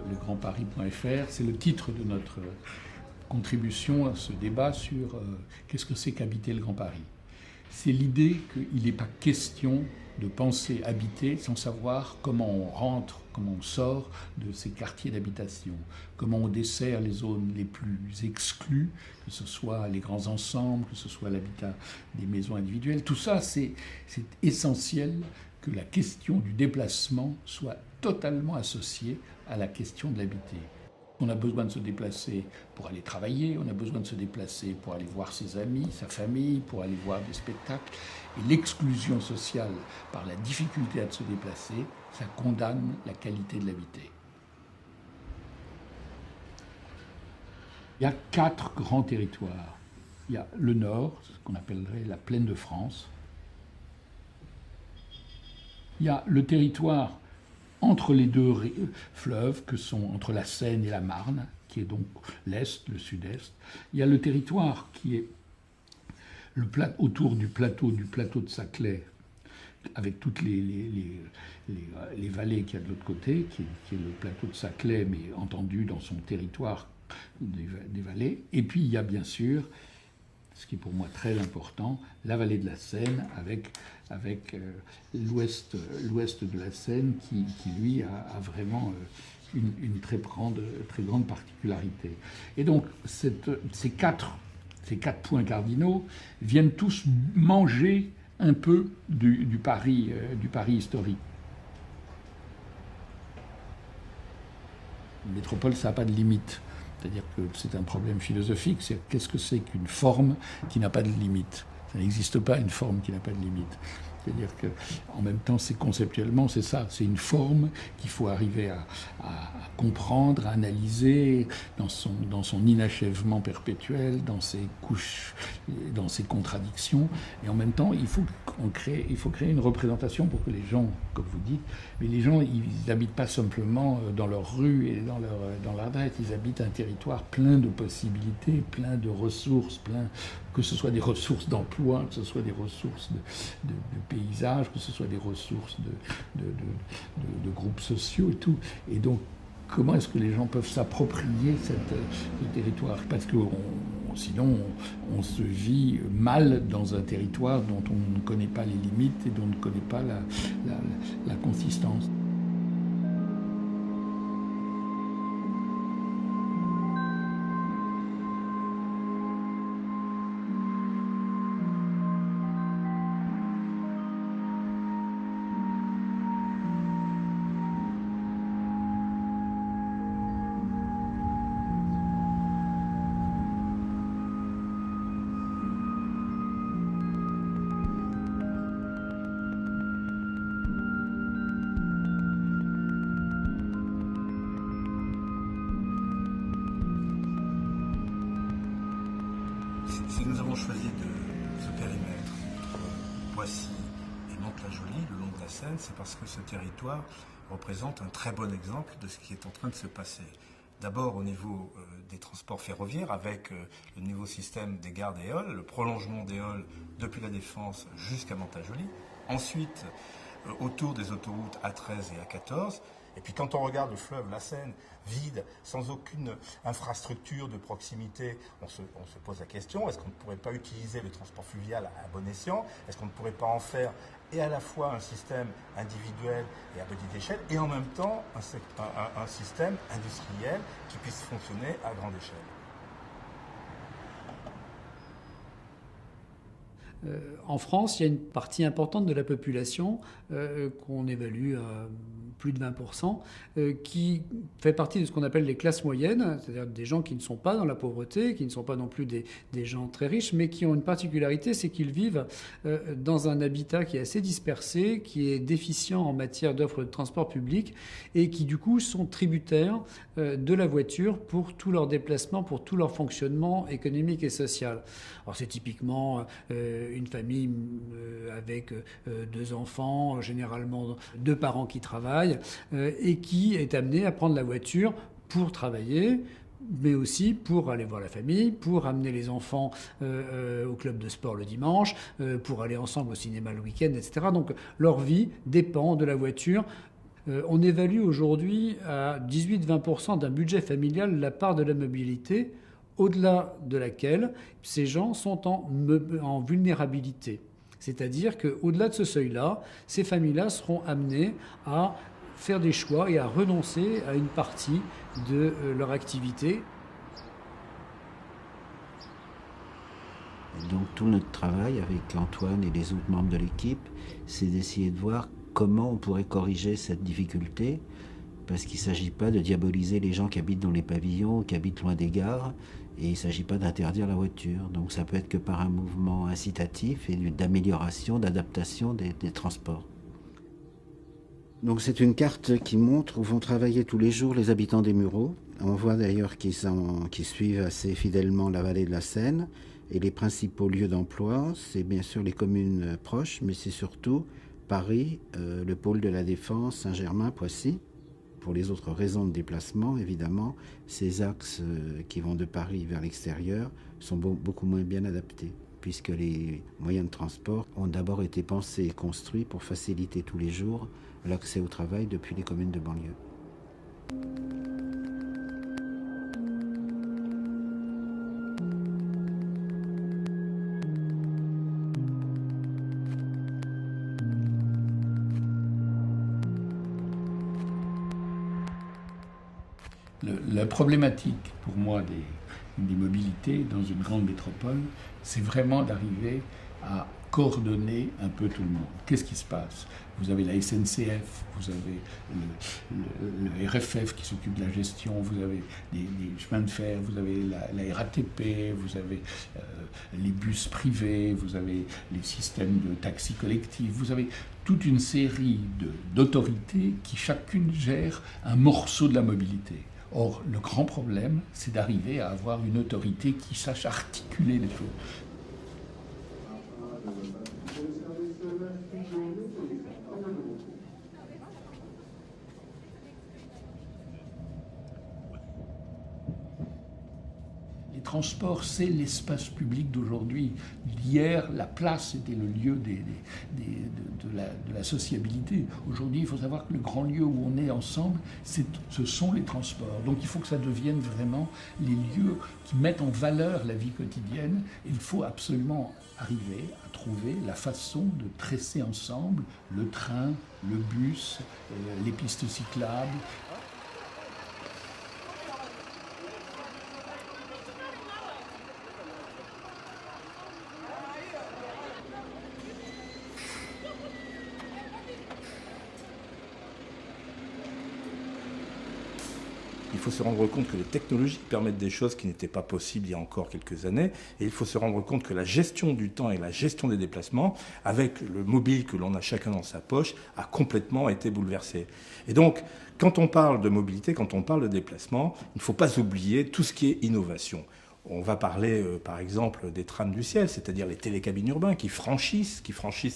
legrandparis.fr, c'est le titre de notre contribution à ce débat sur qu'est-ce que c'est qu'habiter le Grand Paris. C'est l'idée qu'il n'est pas question de penser habiter sans savoir comment on rentre, comment on sort de ces quartiers d'habitation, comment on dessert les zones les plus exclues, que ce soit les grands ensembles, que ce soit l'habitat des maisons individuelles. Tout ça, c'est essentiel que la question du déplacement soit totalement associée à la question de l'habiter. On a besoin de se déplacer pour aller travailler, on a besoin de se déplacer pour aller voir ses amis, sa famille, pour aller voir des spectacles. Et l'exclusion sociale par la difficulté à se déplacer, ça condamne la qualité de l'habiter. Il y a 4 grands territoires. Il y a le Nord, ce qu'on appellerait la plaine de France. Il y a le territoire entre les 2 fleuves, que sont entre la Seine et la Marne, qui est donc l'Est, le Sud-Est. Il y a le territoire qui est autour du plateau de Saclay, avec toutes les vallées qu'il y a de l'autre côté, qui est le plateau de Saclay, mais entendu dans son territoire des vallées. Et puis il y a bien sûr, ce qui est pour moi très important, la vallée de la Seine, avec l'ouest de la Seine, qui lui a vraiment une très grande particularité. Et donc ces quatre points cardinaux viennent tous manger un peu du Paris historique. Une métropole, ça n'a pas de limite. C'est-à-dire que c'est un problème philosophique. C'est qu'est-ce que c'est qu'une forme qui n'a pas de limite ? Ça n'existe pas une forme qui n'a pas de limite. C'est-à-dire qu'en même temps, c'est conceptuellement, c'est ça. C'est une forme qu'il faut arriver à comprendre, à analyser dans son inachèvement perpétuel, dans ses couches, dans ses contradictions. Et en même temps, il faut créer une représentation pour que les gens, comme vous dites, mais les gens, ils n'habitent pas simplement dans leur rue et dans leur adresse. Ils habitent un territoire plein de possibilités, plein de ressources, que ce soit des ressources d'emploi, que ce soit des ressources de paysage, que ce soit des ressources de groupes sociaux et tout. Et donc, comment est-ce que les gens peuvent s'approprier ce territoire ? Parce que sinon, on se vit mal dans un territoire dont on ne connaît pas les limites et dont on ne connaît pas la consistance. Si nous avons choisi ce périmètre entre Poissy et Mantes-la-Jolie, le long de la Seine, c'est parce que ce territoire représente un très bon exemple de ce qui est en train de se passer. D'abord au niveau des transports ferroviaires, avec le nouveau système des gares des Halles, le prolongement des Halles depuis la Défense jusqu'à Mantes-la-Jolie. Ensuite, autour des autoroutes A13 et A14. Et puis quand on regarde le fleuve, la Seine, vide, sans aucune infrastructure de proximité, on se pose la question, est-ce qu'on ne pourrait pas utiliser le transport fluvial à bon escient ? Est-ce qu'on ne pourrait pas en faire et à la fois un système individuel et à petite échelle, et en même temps un système industriel qui puisse fonctionner à grande échelle ? En France, il y a une partie importante de la population qu'on évalue à plus de 20%, qui fait partie de ce qu'on appelle les classes moyennes, c'est-à-dire des gens qui ne sont pas dans la pauvreté, qui ne sont pas non plus des gens très riches, mais qui ont une particularité, c'est qu'ils vivent dans un habitat qui est assez dispersé, qui est déficient en matière d'offres de transport public et qui du coup sont tributaires de la voiture pour tous leurs déplacements, pour tout leur fonctionnement économique et social. Alors c'est typiquement une famille avec 2 enfants, généralement 2 parents qui travaillent, et qui est amenée à prendre la voiture pour travailler, mais aussi pour aller voir la famille, pour amener les enfants au club de sport le dimanche, pour aller ensemble au cinéma le week-end, etc. Donc leur vie dépend de la voiture On évalue aujourd'hui à 18-20% d'un budget familial la part de la mobilité, au-delà de laquelle ces gens sont en vulnérabilité. C'est-à-dire qu'au-delà de ce seuil-là, ces familles-là seront amenées à faire des choix et à renoncer à une partie de leur activité. Donc tout notre travail avec Antoine et les autres membres de l'équipe, c'est d'essayer de voir comment on pourrait corriger cette difficulté, parce qu'il ne s'agit pas de diaboliser les gens qui habitent dans les pavillons, qui habitent loin des gares, et il ne s'agit pas d'interdire la voiture. Donc ça peut être que par un mouvement incitatif et d'amélioration, d'adaptation des transports. Donc c'est une carte qui montre où vont travailler tous les jours les habitants des Mureaux. On voit d'ailleurs qu'ils suivent assez fidèlement la vallée de la Seine. Et les principaux lieux d'emploi, c'est bien sûr les communes proches, mais c'est surtout Paris, le pôle de la Défense, Saint-Germain, Poissy. Pour les autres raisons de déplacement, évidemment, ces axes qui vont de Paris vers l'extérieur sont beaucoup moins bien adaptés, puisque les moyens de transport ont d'abord été pensés et construits pour faciliter tous les jours l'accès au travail depuis les communes de banlieue. La problématique, pour moi, des mobilités dans une grande métropole, c'est vraiment d'arriver à coordonner un peu tout le monde. Qu'est-ce qui se passe? Vous avez la SNCF, vous avez le RFF qui s'occupe de la gestion, vous avez les chemins de fer, vous avez la RATP, vous avez les bus privés, vous avez les systèmes de taxis collectifs, vous avez toute une série d'autorités qui chacune gère un morceau de la mobilité. Or, le grand problème, c'est d'arriver à avoir une autorité qui sache articuler les choses. Les transports, c'est l'espace public d'aujourd'hui. Hier, la place était le lieu de la sociabilité. Aujourd'hui, il faut savoir que le grand lieu où on est ensemble, ce sont les transports. Donc il faut que ça devienne vraiment les lieux qui mettent en valeur la vie quotidienne. Et il faut absolument arriver à trouver la façon de tresser ensemble le train, le bus, les pistes cyclables. Il faut se rendre compte que les technologies permettent des choses qui n'étaient pas possibles il y a encore quelques années. Et il faut se rendre compte que la gestion du temps et la gestion des déplacements, avec le mobile que l'on a chacun dans sa poche, a complètement été bouleversée. Et donc, quand on parle de mobilité, quand on parle de déplacement, il ne faut pas oublier tout ce qui est innovation. On va parler, par exemple, des trams du ciel, c'est-à-dire les télécabines urbains qui franchissent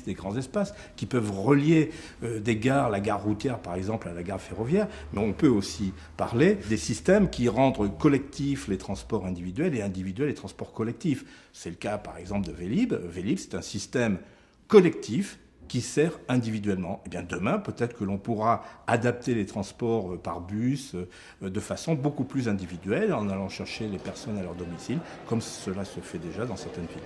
des grands espaces, qui peuvent relier des gares, la gare routière, par exemple, à la gare ferroviaire. Mais on peut aussi parler des systèmes qui rendent collectifs les transports individuels et individuels les transports collectifs. C'est le cas, par exemple, de Vélib'. Vélib', c'est un système collectif qui sert individuellement. Eh bien, demain, peut-être que l'on pourra adapter les transports par bus de façon beaucoup plus individuelle, en allant chercher les personnes à leur domicile, comme cela se fait déjà dans certaines villes.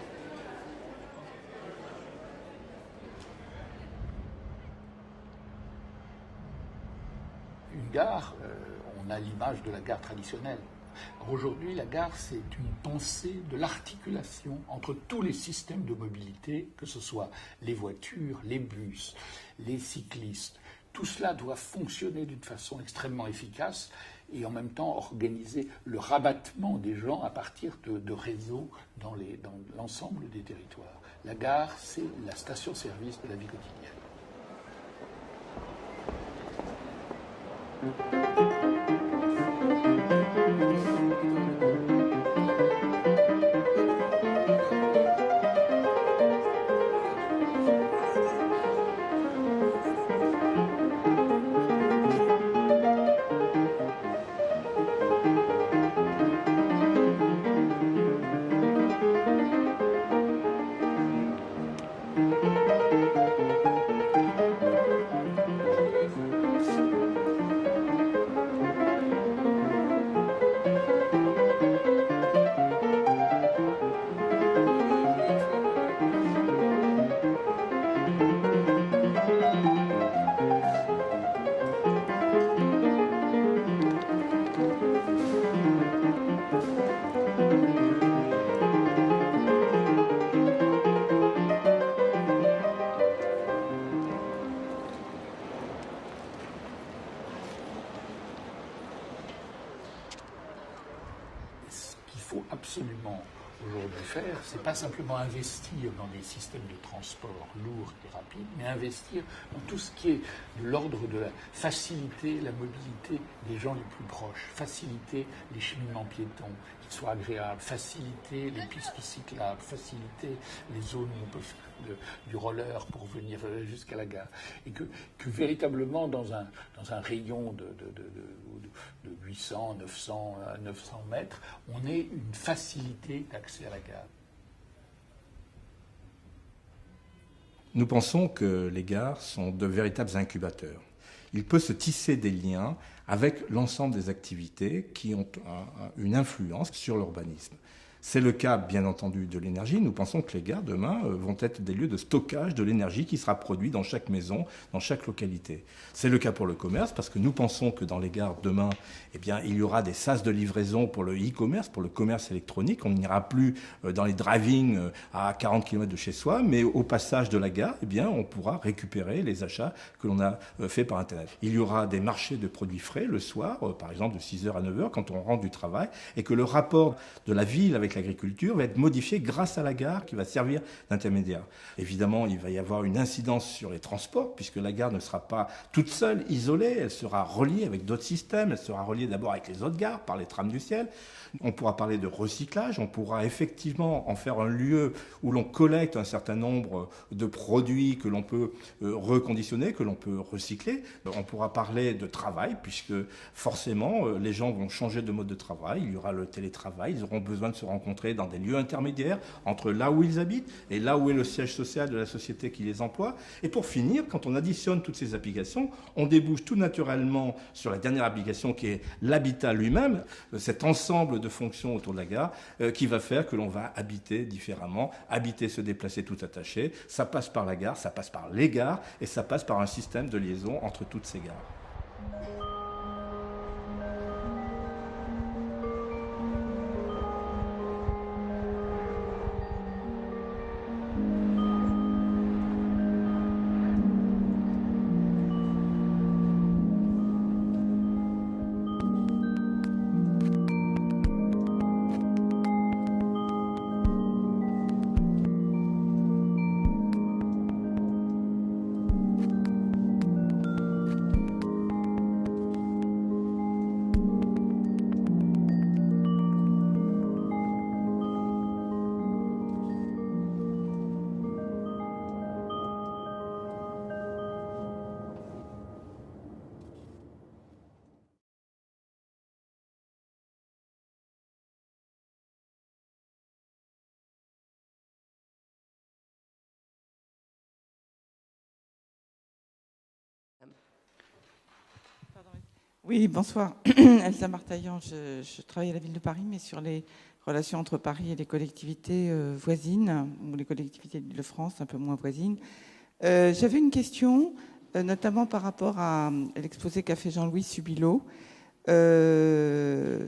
Une gare, on a l'image de la gare traditionnelle. Aujourd'hui, la gare, c'est une pensée de l'articulation entre tous les systèmes de mobilité, que ce soit les voitures, les bus, les cyclistes. Tout cela doit fonctionner d'une façon extrêmement efficace et en même temps organiser le rabattement des gens à partir de réseaux dans l'ensemble des territoires. La gare, c'est la station-service de la vie quotidienne. faut absolument aujourd'hui faire, c'est pas simplement investir dans des systèmes de transport lourds et rapides, mais investir dans tout ce qui est de l'ordre de la faciliter la mobilité des gens les plus proches, faciliter les cheminements piétons, qu'ils soient agréables, faciliter les pistes cyclables, faciliter les zones où on peut faire du roller pour venir jusqu'à la gare. Et que véritablement, dans un rayon de 800, 900 mètres, on ait une facilité d'accès à la gare. Nous pensons que les gares sont de véritables incubateurs. Il peut se tisser des liens avec l'ensemble des activités qui ont une influence sur l'urbanisme. C'est le cas, bien entendu, de l'énergie. Nous pensons que les gares, demain, vont être des lieux de stockage de l'énergie qui sera produite dans chaque maison, dans chaque localité. C'est le cas pour le commerce, parce que nous pensons que dans les gares, demain, eh bien, il y aura des sas de livraison pour le e-commerce, pour le commerce électronique. On n'ira plus dans les drive-in à 40 km de chez soi, mais au passage de la gare, eh bien, on pourra récupérer les achats que l'on a faits par Internet. Il y aura des marchés de produits frais le soir, par exemple de 6h à 9h, quand on rentre du travail, et que le rapport de la ville avec l'agriculture va être modifié grâce à la gare qui va servir d'intermédiaire. Évidemment, il va y avoir une incidence sur les transports, puisque la gare ne sera pas toute seule, isolée, elle sera reliée avec d'autres systèmes, elle sera reliée d'abord avec les autres gares, par les trams du ciel. On pourra parler de recyclage, on pourra effectivement en faire un lieu où l'on collecte un certain nombre de produits que l'on peut reconditionner, que l'on peut recycler. On pourra parler de travail, puisque forcément, les gens vont changer de mode de travail, il y aura le télétravail, ils auront besoin de se rencontrer dans des lieux intermédiaires entre là où ils habitent et là où est le siège social de la société qui les emploie. Et pour finir, quand on additionne toutes ces applications, on débouche tout naturellement sur la dernière application qui est l'habitat lui-même, cet ensemble de fonctions autour de la gare qui va faire que l'on va habiter différemment, habiter, se déplacer tout attaché. Ça passe par la gare, ça passe par les gares et ça passe par un système de liaison entre toutes ces gares. Oui, bonsoir. Elsa Martaillan, je travaille à la ville de Paris, mais sur les relations entre Paris et les collectivités voisines, ou les collectivités d'Île-de-France, un peu moins voisines. J'avais une question, notamment par rapport à l'exposé qu'a fait Jean-Louis Subilo,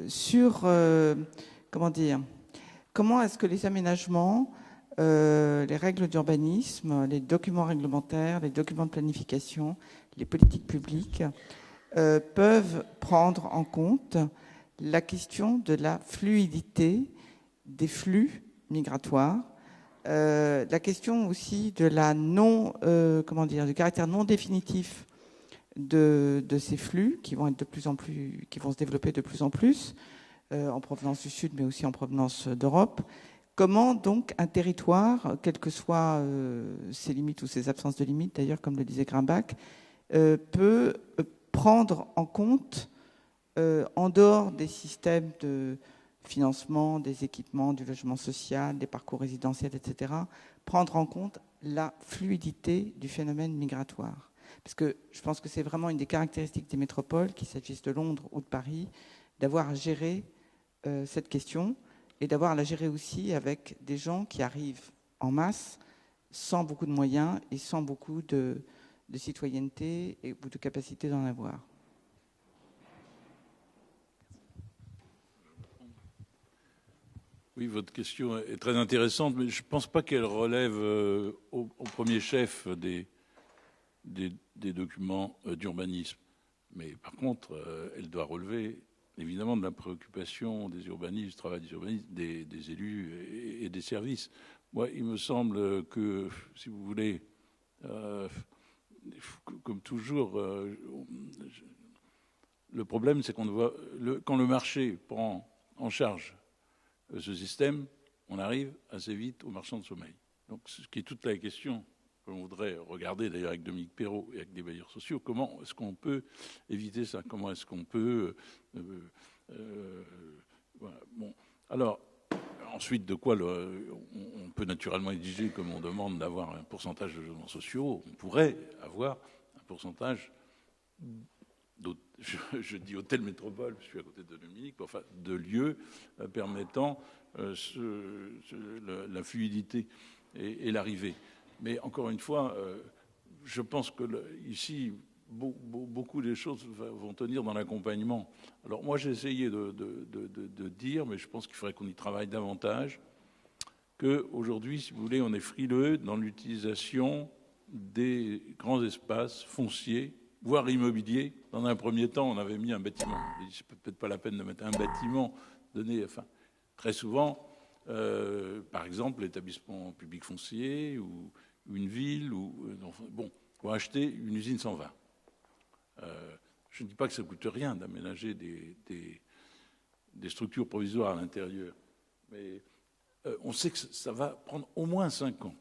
sur, comment est-ce que les aménagements, les règles d'urbanisme, les documents réglementaires, les documents de planification, les politiques publiques, peuvent prendre en compte la question de la fluidité des flux migratoires, la question aussi de la du caractère non définitif de ces flux qui vont être qui vont se développer de plus en plus en provenance du Sud, mais aussi en provenance d'Europe. Comment donc un territoire, quelles que soient ses limites ou ses absences de limites, d'ailleurs, comme le disait Grimbach, peut prendre en compte, en dehors des systèmes de financement, des équipements, du logement social, des parcours résidentiels, etc., prendre en compte la fluidité du phénomène migratoire. Parce que je pense que c'est vraiment une des caractéristiques des métropoles, qu'il s'agisse de Londres ou de Paris, d'avoir à gérer cette question et d'avoir à la gérer aussi avec des gens qui arrivent en masse, sans beaucoup de moyens et sans beaucoup de citoyenneté ou de capacité d'en avoir. Oui, votre question est très intéressante, mais je ne pense pas qu'elle relève au premier chef des documents d'urbanisme. Mais par contre, elle doit relever évidemment de la préoccupation des urbanistes, du travail des urbanistes, des élus et des services. Moi, il me semble que, si vous voulez, comme toujours, le problème, c'est qu'on voit quand le marché prend en charge ce système, on arrive assez vite au marchand de sommeil. Donc, ce qui est toute la question qu'on voudrait regarder d'ailleurs avec Dominique Perrault et avec des bailleurs sociaux, comment est-ce qu'on peut éviter ça? Comment est-ce qu'on peut... voilà. Bon. Alors, ensuite, de quoi on peut naturellement exiger, comme on demande, d'avoir un pourcentage de logements sociaux. On pourrait avoir un pourcentage, je dis hôtel métropole, je suis à côté de Dominique, enfin, de lieux permettant la fluidité et l'arrivée. Mais encore une fois, je pense que ici, beaucoup des choses vont tenir dans l'accompagnement. Alors moi, j'ai essayé de dire, mais je pense qu'il faudrait qu'on y travaille davantage, qu'aujourd'hui, si vous voulez, on est frileux dans l'utilisation des grands espaces fonciers, voire immobiliers. Dans un premier temps, on avait mis un bâtiment. C'est peut-être pas la peine de mettre un bâtiment donné, enfin, très souvent, par exemple, l'établissement public foncier ou une ville, bon, ou acheter une usine 120. Je ne dis pas que ça ne coûte rien d'aménager des structures provisoires à l'intérieur, mais on sait que ça va prendre au moins 5 ans.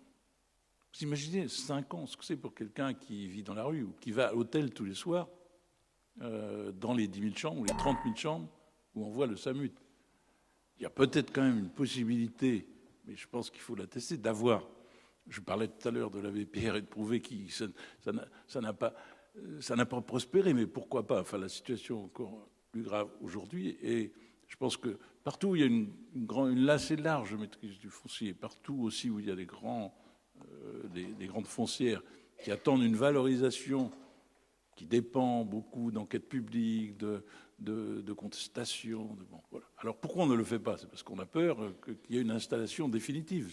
Vous imaginez 5 ans, ce que c'est pour quelqu'un qui vit dans la rue ou qui va à l'hôtel tous les soirs, dans les 10 000 chambres ou les 30 000 chambres où on voit le SAMUT. Il y a peut-être quand même une possibilité, mais je pense qu'il faut la tester, d'avoir... Je parlais tout à l'heure de la VPR et de prouver que ça n'a pas prospéré, mais pourquoi pas? Enfin, la situation est encore plus grave aujourd'hui. Et je pense que partout où il y a une assez large maîtrise du foncier, partout aussi où il y a des grandes foncières qui attendent une valorisation qui dépend beaucoup d'enquêtes publiques, de contestations. Bon, voilà. Alors pourquoi on ne le fait pas? C'est parce qu'on a peur qu'il y ait une installation définitive.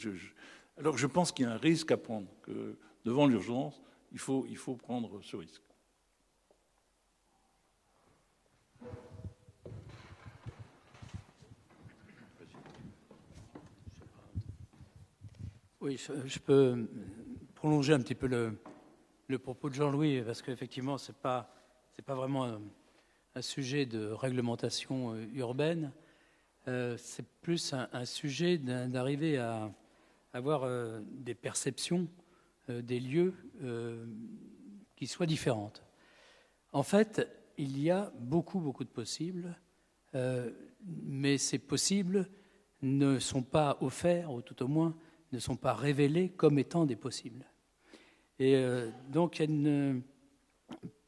Alors je pense qu'il y a un risque à prendre, que devant l'urgence, il faut prendre ce risque. Oui, je peux prolonger un petit peu le propos de Jean-Louis, parce qu'effectivement, c'est pas vraiment un sujet de réglementation urbaine, c'est plus un sujet d'arriver à avoir des perceptions des lieux qui soient différentes. En fait, il y a beaucoup de possibles, mais ces possibles ne sont pas offerts, ou tout au moins ne sont pas révélés comme étant des possibles. Et donc,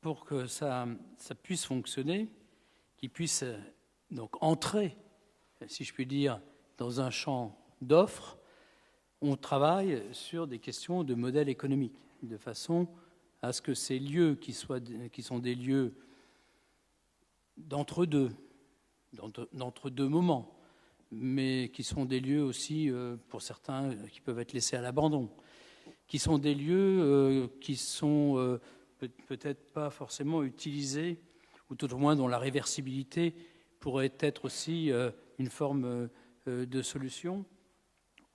pour que ça puisse fonctionner, qu'ils puissent donc entrer, si je puis dire, dans un champ d'offres, on travaille sur des questions de modèle économique, de façon à ce que ces lieux qui sont des lieux d'entre-deux moments, mais qui sont des lieux aussi, pour certains, qui peuvent être laissés à l'abandon, qui sont des lieux qui sont peut-être pas forcément utilisés, ou tout au moins dont la réversibilité pourrait être aussi une forme de solution,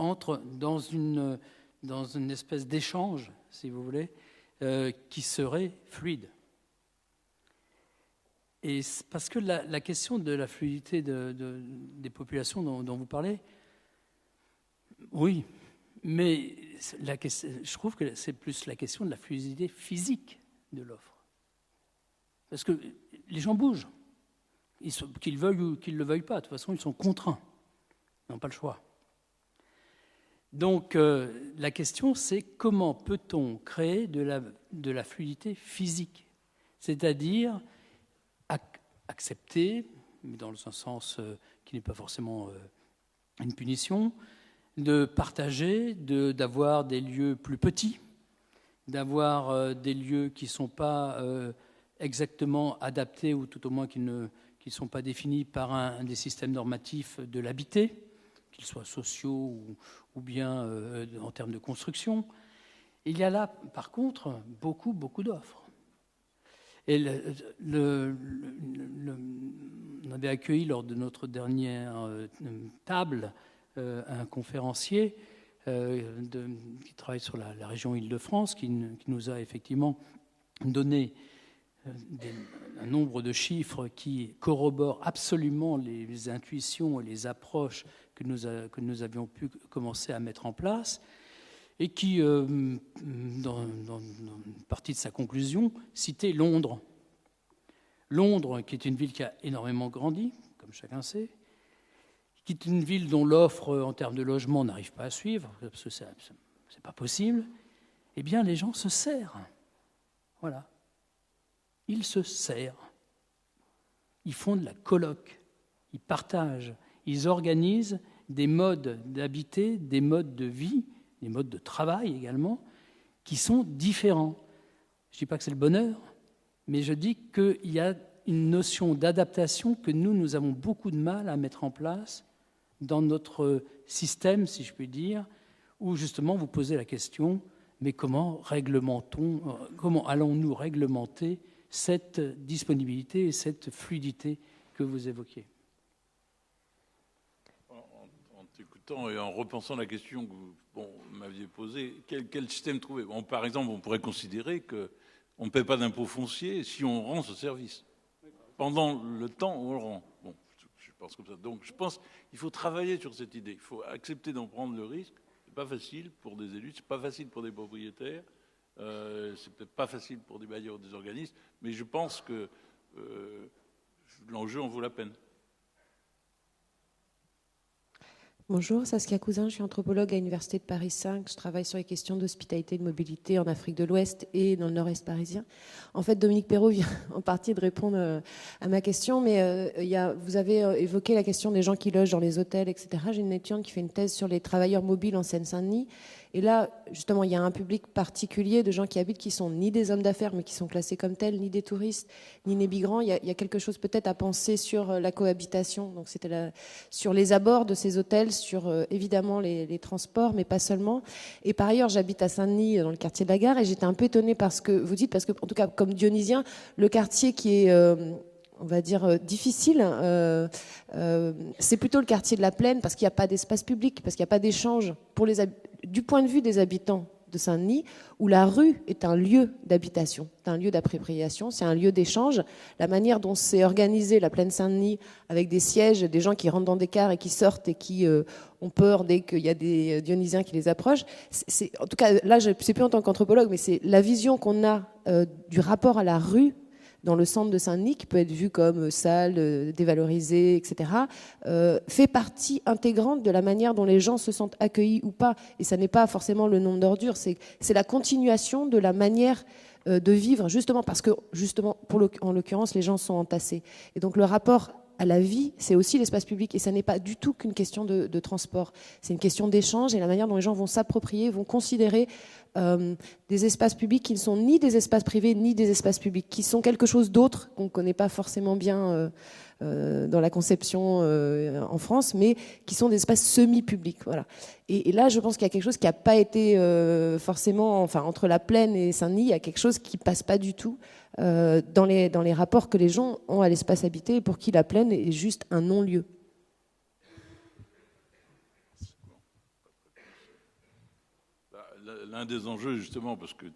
entre dans une espèce d'échange, si vous voulez, qui serait fluide. Et parce que la question de la fluidité des populations dont vous parlez, oui, mais je trouve que c'est plus la question de la fluidité physique de l'offre. Parce que les gens bougent, qu'ils veuillent ou qu'ils ne le veuillent pas, de toute façon ils sont contraints, ils n'ont pas le choix. Donc la question c'est comment peut-on créer de la fluidité physique, c'est-à-dire accepter, mais dans un sens qui n'est pas forcément une punition, de partager, d'avoir des lieux plus petits, d'avoir des lieux qui ne sont pas exactement adaptés, ou tout au moins qui ne sont pas définis par un des systèmes normatifs de l'habité, qu'ils soient sociaux ou bien en termes de construction. Il y a là, par contre, beaucoup d'offres. Et on avait accueilli lors de notre dernière table un conférencier qui travaille sur la région Île-de-France, qui nous a effectivement donné un nombre de chiffres qui corroborent absolument les intuitions et les approches que nous avions pu commencer à mettre en place, et qui, dans une partie de sa conclusion, citait Londres. Londres, qui est une ville qui a énormément grandi, comme chacun sait, qui est une ville dont l'offre en termes de logement n'arrive pas à suivre, parce que c'est pas possible, eh bien les gens se serrent. Voilà. Ils se serrent. Ils font de la coloc. Ils partagent. Ils organisent des modes d'habiter, des modes de vie, des modes de travail également, qui sont différents. Je ne dis pas que c'est le bonheur, mais je dis qu'il y a une notion d'adaptation que nous avons beaucoup de mal à mettre en place dans notre système, si je puis dire, où justement vous posez la question, mais comment allons-nous réglementer cette disponibilité et cette fluidité que vous évoquiez? En t'écoutant et en repensant la question que vous m'aviez posée, quel système trouver? Par exemple, on pourrait considérer qu'on ne paie pas d'impôt foncier si on rend ce service. Pendant le temps où on le rend. Bon, je pense comme ça. Donc je pense qu'il faut travailler sur cette idée. Il faut accepter d'en prendre le risque. C'est pas facile pour des élus, c'est pas facile pour des propriétaires, c'est peut-être pas facile pour des bailleurs ou des organismes, mais je pense que l'enjeu en vaut la peine. Bonjour, Saskia Cousin, je suis anthropologue à l'Université de Paris 5. Je travaille sur les questions d'hospitalité et de mobilité en Afrique de l'Ouest et dans le nord-est parisien. En fait, Dominique Perrault vient en partie de répondre à ma question, mais vous avez évoqué la question des gens qui logent dans les hôtels, etc. J'ai une étudiante qui fait une thèse sur les travailleurs mobiles en Seine-Saint-Denis. Et là, justement, il y a un public particulier de gens qui habitent, qui sont ni des hommes d'affaires, mais qui sont classés comme tels, ni des touristes, ni des migrants. Il y a quelque chose peut-être à penser sur la cohabitation. Donc, c'était sur les abords de ces hôtels, sur évidemment les transports, mais pas seulement. Et par ailleurs, j'habite à Saint-Denis, dans le quartier de la Gare, et j'étais un peu étonnée par ce que vous dites, parce que, en tout cas, comme Dionysien, le quartier qui est... on va dire difficile, c'est plutôt le quartier de la Plaine, parce qu'il n'y a pas d'espace public, parce qu'il n'y a pas d'échange du point de vue des habitants de Saint-Denis, où la rue est un lieu d'habitation, c'est un lieu d'appropriation, c'est un lieu d'échange. La manière dont c'est organisé la Plaine Saint-Denis, avec des sièges, des gens qui rentrent dans des cars et qui sortent et qui ont peur dès qu'il y a des Dionysiens qui les approchent, en tout cas là, c'est plus en tant qu'anthropologue, mais c'est la vision qu'on a du rapport à la rue dans le centre de Saint-Denis, qui peut être vu comme sale, dévalorisé, etc., fait partie intégrante de la manière dont les gens se sentent accueillis ou pas. Et ça n'est pas forcément le nombre d'ordures, c'est la continuation de la manière de vivre, justement parce que, en l'occurrence, les gens sont entassés. Et donc le rapport à la vie, c'est aussi l'espace public, et ça n'est pas du tout qu'une question de transport. C'est une question d'échange et la manière dont les gens vont s'approprier, vont considérer des espaces publics qui ne sont ni des espaces privés ni des espaces publics, qui sont quelque chose d'autre qu'on ne connaît pas forcément bien dans la conception en France, mais qui sont des espaces semi-publics. Voilà. Et là, je pense qu'il y a quelque chose qui n'a pas été forcément, enfin, entre la Plaine et Saint-Denis, il y a quelque chose qui ne passe pas du tout dans les rapports que les gens ont à l'espace habité, et pour qui la Plaine est juste un non-lieu. L'un des enjeux, justement, parce que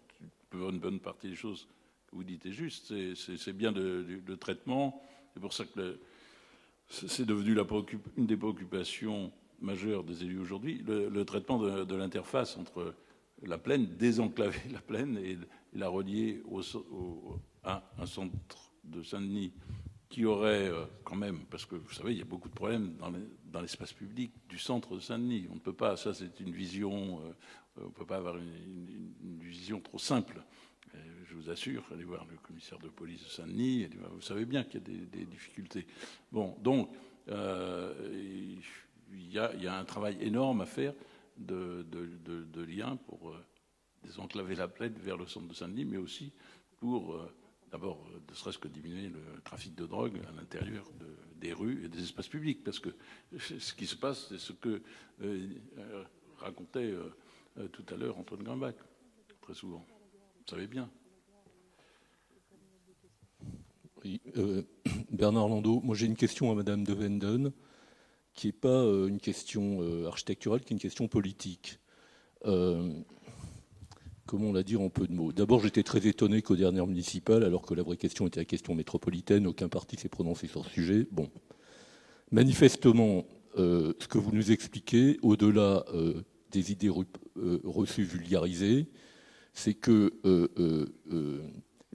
une bonne partie des choses que vous dites est juste, c'est bien le traitement. C'est pour ça que c'est devenu une des préoccupations majeures des élus aujourd'hui, le traitement de l'interface entre la Plaine, désenclaver la Plaine et la relier à un centre de Saint-Denis qui aurait quand même, parce que vous savez, il y a beaucoup de problèmes dans l'espace public du centre de Saint-Denis. On ne peut pas, ça c'est une vision, on ne peut pas avoir une vision trop simple. Je vous assure, allez voir le commissaire de police de Saint-Denis, vous savez bien qu'il y a des difficultés. Bon, donc, il y a un travail énorme à faire de lien pour désenclaver la Plaine vers le centre de Saint-Denis, mais aussi pour, d'abord, ne serait-ce que diminuer le trafic de drogue à l'intérieur des rues et des espaces publics. Parce que ce qui se passe, c'est ce que racontait tout à l'heure Antoine Grimbach, très souvent. Vous savez bien. Oui, Bernard Landau, moi j'ai une question à Madame de Wenden, qui n'est pas une question architecturale, qui est une question politique. Comment la dire en peu de mots? D'abord, j'étais très étonné qu'aux dernières municipales, alors que la vraie question était la question métropolitaine, aucun parti s'est prononcé sur ce sujet. Bon. Manifestement, ce que vous nous expliquez, au-delà des idées reçues vulgarisées, c'est que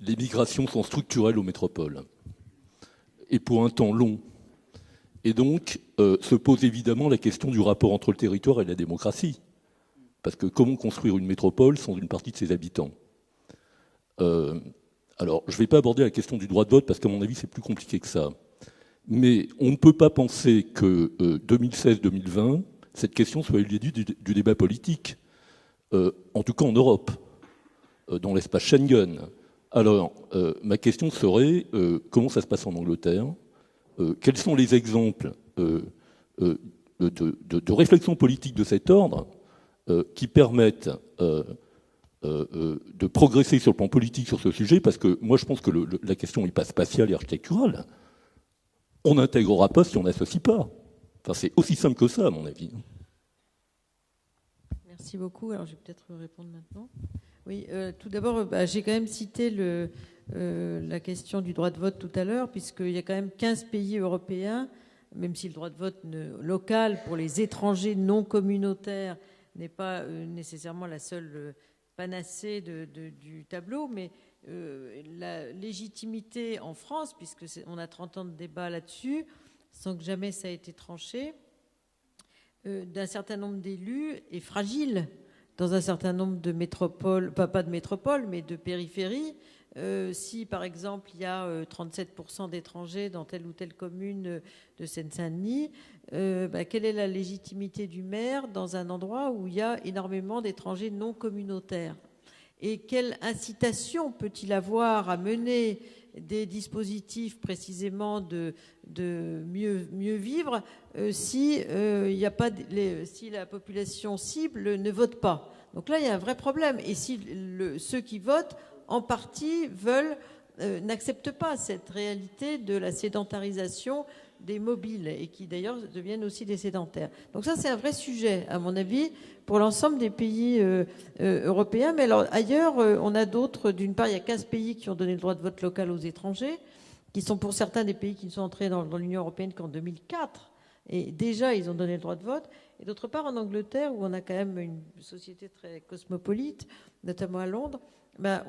les migrations sont structurelles aux métropoles, et pour un temps long. Et donc, se pose évidemment la question du rapport entre le territoire et la démocratie. Parce que comment construire une métropole sans une partie de ses habitants? Alors, je ne vais pas aborder la question du droit de vote, parce qu'à mon avis, c'est plus compliqué que ça. Mais on ne peut pas penser que 2016-2020, cette question soit liée du débat politique, en tout cas en Europe, dans l'espace Schengen. Alors, ma question serait, comment ça se passe en Angleterre? Quels sont les exemples de réflexion politique de cet ordre qui permettent de progresser sur le plan politique sur ce sujet? Parce que moi, je pense que la question n'est pas spatiale et architecturale. On n'intégrera pas si on n'associe pas. Enfin, c'est aussi simple que ça, à mon avis. Merci beaucoup. Alors, je vais peut-être répondre maintenant. Oui, tout d'abord, j'ai quand même cité la question du droit de vote tout à l'heure, puisqu'il y a quand même 15 pays européens, même si le droit de vote local pour les étrangers non communautaires n'est pas nécessairement la seule panacée du tableau, mais la légitimité en France, puisqu'on a 30 ans de débat là-dessus, sans que jamais ça ait été tranché, d'un certain nombre d'élus est fragile dans un certain nombre de métropoles, pas de métropoles, mais de périphéries. Si, par exemple, il y a 37% d'étrangers dans telle ou telle commune de Seine-Saint-Denis, quelle est la légitimité du maire dans un endroit où il y a énormément d'étrangers non communautaires? Et quelle incitation peut-il avoir à mener des dispositifs précisément de mieux vivre si la population cible ne vote pas? Donc là, il y a un vrai problème. Et si ceux qui votent, en partie, n'acceptent pas cette réalité de la sédentarisation des mobiles et qui d'ailleurs deviennent aussi des sédentaires. Donc ça, c'est un vrai sujet, à mon avis, pour l'ensemble des pays européens. Mais alors, ailleurs, on a d'autres. D'une part, il y a 15 pays qui ont donné le droit de vote local aux étrangers, qui sont pour certains des pays qui ne sont entrés dans l'Union européenne qu'en 2004. Et déjà, ils ont donné le droit de vote. Et d'autre part, en Angleterre, où on a quand même une société très cosmopolite, notamment à Londres,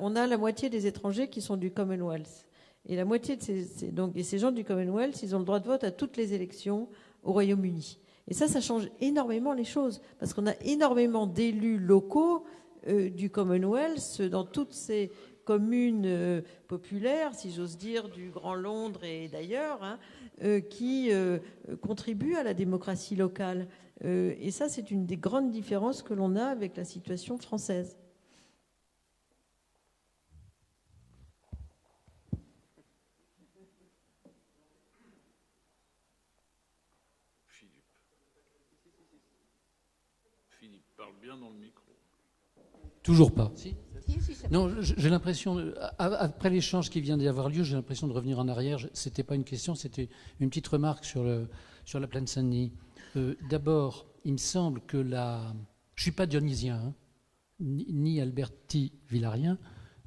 on a la moitié des étrangers qui sont du Commonwealth. Et la moitié de ces gens du Commonwealth, ils ont le droit de vote à toutes les élections au Royaume-Uni. Et ça change énormément les choses, parce qu'on a énormément d'élus locaux du Commonwealth dans toutes ces communes populaires, si j'ose dire, du Grand Londres et d'ailleurs, qui contribuent à la démocratie locale. Et ça, c'est une des grandes différences que l'on a avec la situation française. Philippe, parle bien dans le micro. Toujours pas. Si. Non, j'ai l'impression, après l'échange qui vient d'y avoir lieu, j'ai l'impression de revenir en arrière. C'était pas une question, c'était une petite remarque sur la plaine Saint-Denis. D'abord, il me semble que je suis pas dionysien, ni Alberti villarien,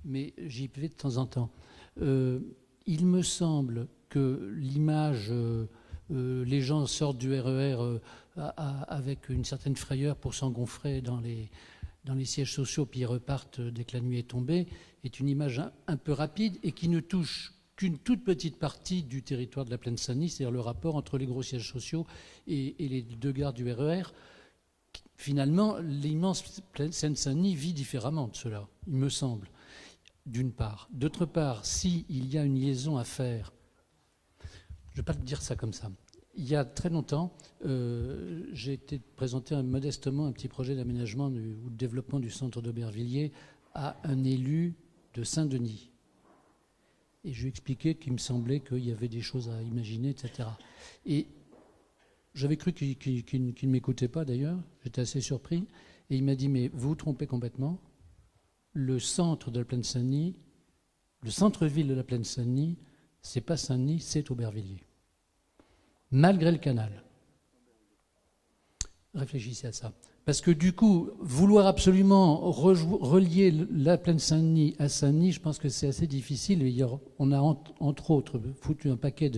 mais j'y vais de temps en temps. Il me semble que l'image, les gens sortent du RER avec une certaine frayeur pour s'engouffrer dans les sièges sociaux, puis ils repartent dès que la nuit est tombée, est une image un peu rapide et qui ne touche qu'une toute petite partie du territoire de la plaine Saint-Denis, c'est-à-dire le rapport entre les gros sièges sociaux et les deux gares du RER. Finalement, l'immense plaine Seine-Saint-Denis vit différemment de cela, il me semble, d'une part. D'autre part, s'il y a une liaison à faire, je ne vais pas dire ça comme ça. Il y a très longtemps, j'ai été présenter modestement un petit projet d'aménagement ou de développement du centre d'Aubervilliers à un élu de Saint-Denis. Et je lui ai expliqué qu'il me semblait qu'il y avait des choses à imaginer, etc. Et j'avais cru qu'il ne m'écoutait pas d'ailleurs, j'étais assez surpris. Et il m'a dit, mais vous vous trompez complètement. Le centre de la plaine Saint-Denis, le centre-ville de la plaine Saint-Denis, C'est pas Saint-Denis, c'est Aubervilliers. Malgré le canal. Réfléchissez à ça. Parce que du coup, vouloir absolument relier la plaine Saint-Denis à Saint-Denis, je pense que c'est assez difficile. On a entre autres foutu un paquet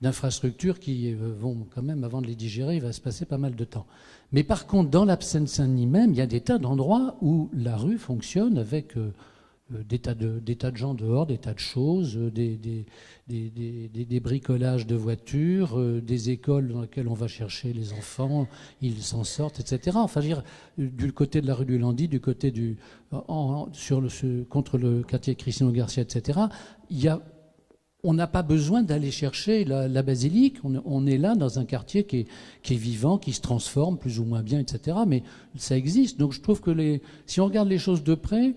d'infrastructures qui vont quand même, avant de les digérer, il va se passer pas mal de temps. Mais par contre, dans la Seine-Saint-Denis même, il y a des tas d'endroits où la rue fonctionne avec des tas de gens dehors, des tas de choses, des bricolages de voitures, des écoles dans lesquelles on va chercher les enfants, ils s'en sortent, etc. Enfin, je veux dire, du côté de la rue du Landy, du côté contre le quartier Cristiano Garcia, etc., on n'a pas besoin d'aller chercher la basilique. On est là dans un quartier qui est vivant, qui se transforme plus ou moins bien, etc. Mais ça existe. Donc je trouve que si on regarde les choses de près,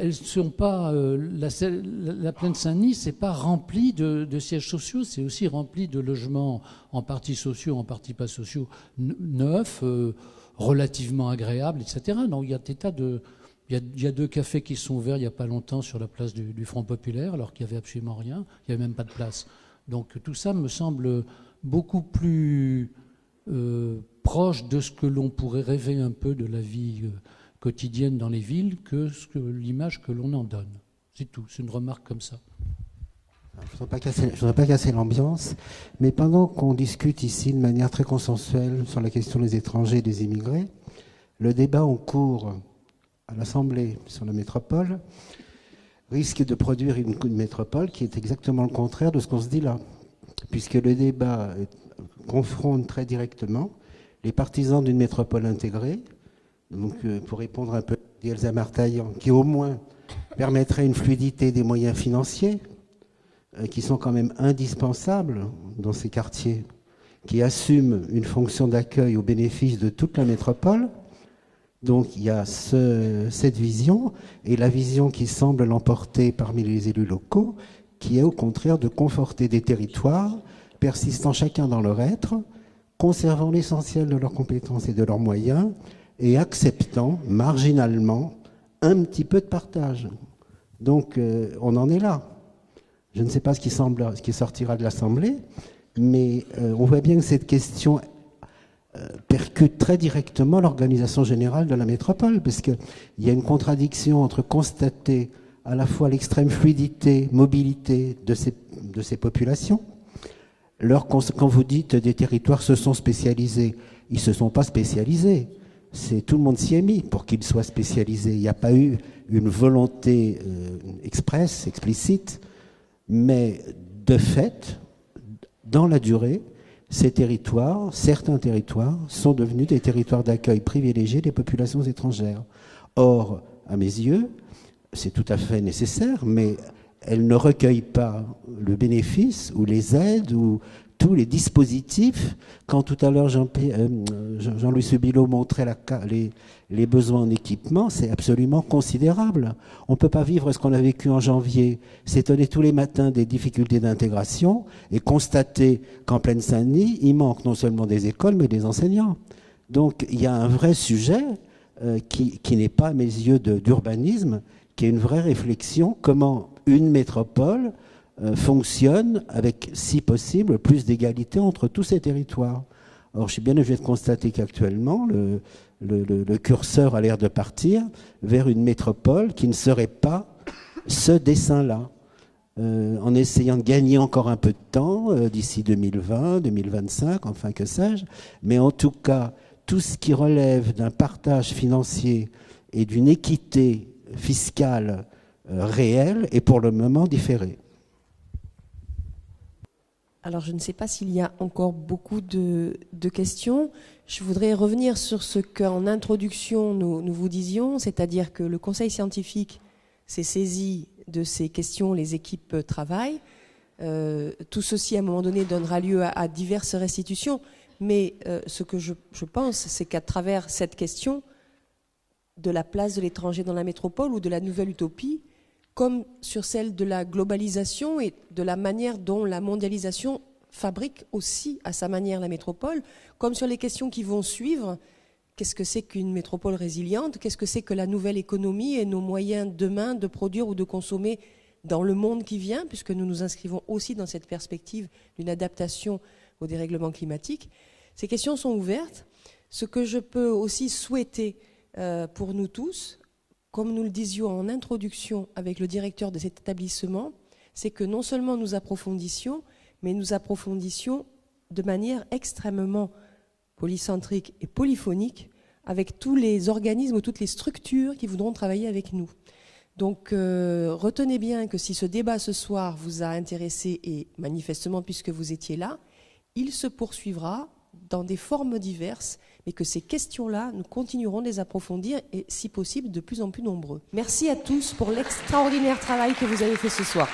elles sont pas la plaine Saint-Denis, c'est pas rempli de sièges sociaux, c'est aussi rempli de logements en partie sociaux, en partie pas sociaux, neufs, relativement agréables, etc. Donc il y a des tas de il y a 2 cafés qui sont ouverts il n'y a pas longtemps sur la place du Front Populaire, alors qu'il n'y avait absolument rien, il n'y avait même pas de place. Donc tout ça me semble beaucoup plus proche de ce que l'on pourrait rêver un peu de la vie quotidienne dans les villes que l'image que l'on en donne. C'est tout, c'est une remarque comme ça. Je ne voudrais pas casser l'ambiance, mais pendant qu'on discute ici de manière très consensuelle sur la question des étrangers et des immigrés, le débat en cours à l'Assemblée sur la métropole risque de produire une métropole qui est exactement le contraire de ce qu'on se dit là, puisque le débat confronte très directement les partisans d'une métropole intégrée, donc pour répondre un peu à Elsa Martaillan, qui au moins permettrait une fluidité des moyens financiers, qui sont quand même indispensables dans ces quartiers, qui assument une fonction d'accueil au bénéfice de toute la métropole. Donc il y a cette vision, et la vision qui semble l'emporter parmi les élus locaux, qui est au contraire de conforter des territoires, persistant chacun dans leur être, conservant l'essentiel de leurs compétences et de leurs moyens, et acceptant marginalement un petit peu de partage. Donc on en est là. Je ne sais pas ce qui sortira de l'Assemblée, mais on voit bien que cette question percute très directement l'organisation générale de la métropole, parce qu'il y a une contradiction entre constater à la fois l'extrême fluidité, mobilité de ces populations. Quand vous dites des territoires se sont spécialisés, ils ne se sont pas spécialisés. Tout le monde s'y est mis pour qu'ils soient spécialisés. Il n'y a pas eu une volonté expresse, explicite, mais de fait, dans la durée, certains territoires, sont devenus des territoires d'accueil privilégiés des populations étrangères. Or, à mes yeux, c'est tout à fait nécessaire, mais elles ne recueillent pas le bénéfice ou les aides ou tous les dispositifs. Quand tout à l'heure Jean-Louis Subilo montrait les besoins en équipement, c'est absolument considérable. On ne peut pas vivre ce qu'on a vécu en janvier, s'étonner tous les matins des difficultés d'intégration et constater qu'en pleine Saint-Denis, il manque non seulement des écoles, mais des enseignants. Donc il y a un vrai sujet qui n'est pas, à mes yeux, d'urbanisme, qui est une vraie réflexion, comment une métropole fonctionne avec, si possible, plus d'égalité entre tous ces territoires. Or, je suis bien obligé de constater qu'actuellement, le curseur a l'air de partir vers une métropole qui ne serait pas ce dessin-là, en essayant de gagner encore un peu de temps d'ici 2020, 2025, enfin que sais-je. Mais en tout cas, tout ce qui relève d'un partage financier et d'une équité fiscale réelle est pour le moment différé. Alors, je ne sais pas s'il y a encore beaucoup de questions. Je voudrais revenir sur ce qu'en introduction, nous vous disions, c'est-à-dire que le Conseil scientifique s'est saisi de ces questions, les équipes travaillent. Tout ceci, à un moment donné, donnera lieu à diverses restitutions. Mais ce que je pense, c'est qu'à travers cette question de la place de l'étranger dans la métropole ou de la nouvelle utopie, comme sur celle de la globalisation et de la manière dont la mondialisation fabrique aussi à sa manière la métropole, comme sur les questions qui vont suivre, qu'est-ce que c'est qu'une métropole résiliente, qu'est-ce que c'est que la nouvelle économie et nos moyens demain de produire ou de consommer dans le monde qui vient, puisque nous nous inscrivons aussi dans cette perspective d'une adaptation au dérèglement climatique. Ces questions sont ouvertes. Ce que je peux aussi souhaiter pour nous tous, comme nous le disions en introduction avec le directeur de cet établissement, c'est que non seulement nous approfondissions, mais nous approfondissions de manière extrêmement polycentrique et polyphonique avec tous les organismes ou toutes les structures qui voudront travailler avec nous. Donc retenez bien que si ce débat ce soir vous a intéressé, et manifestement puisque vous étiez là, il se poursuivra dans des formes diverses, mais que ces questions-là, nous continuerons de les approfondir et si possible de plus en plus nombreux. Merci à tous pour l'extraordinaire travail que vous avez fait ce soir.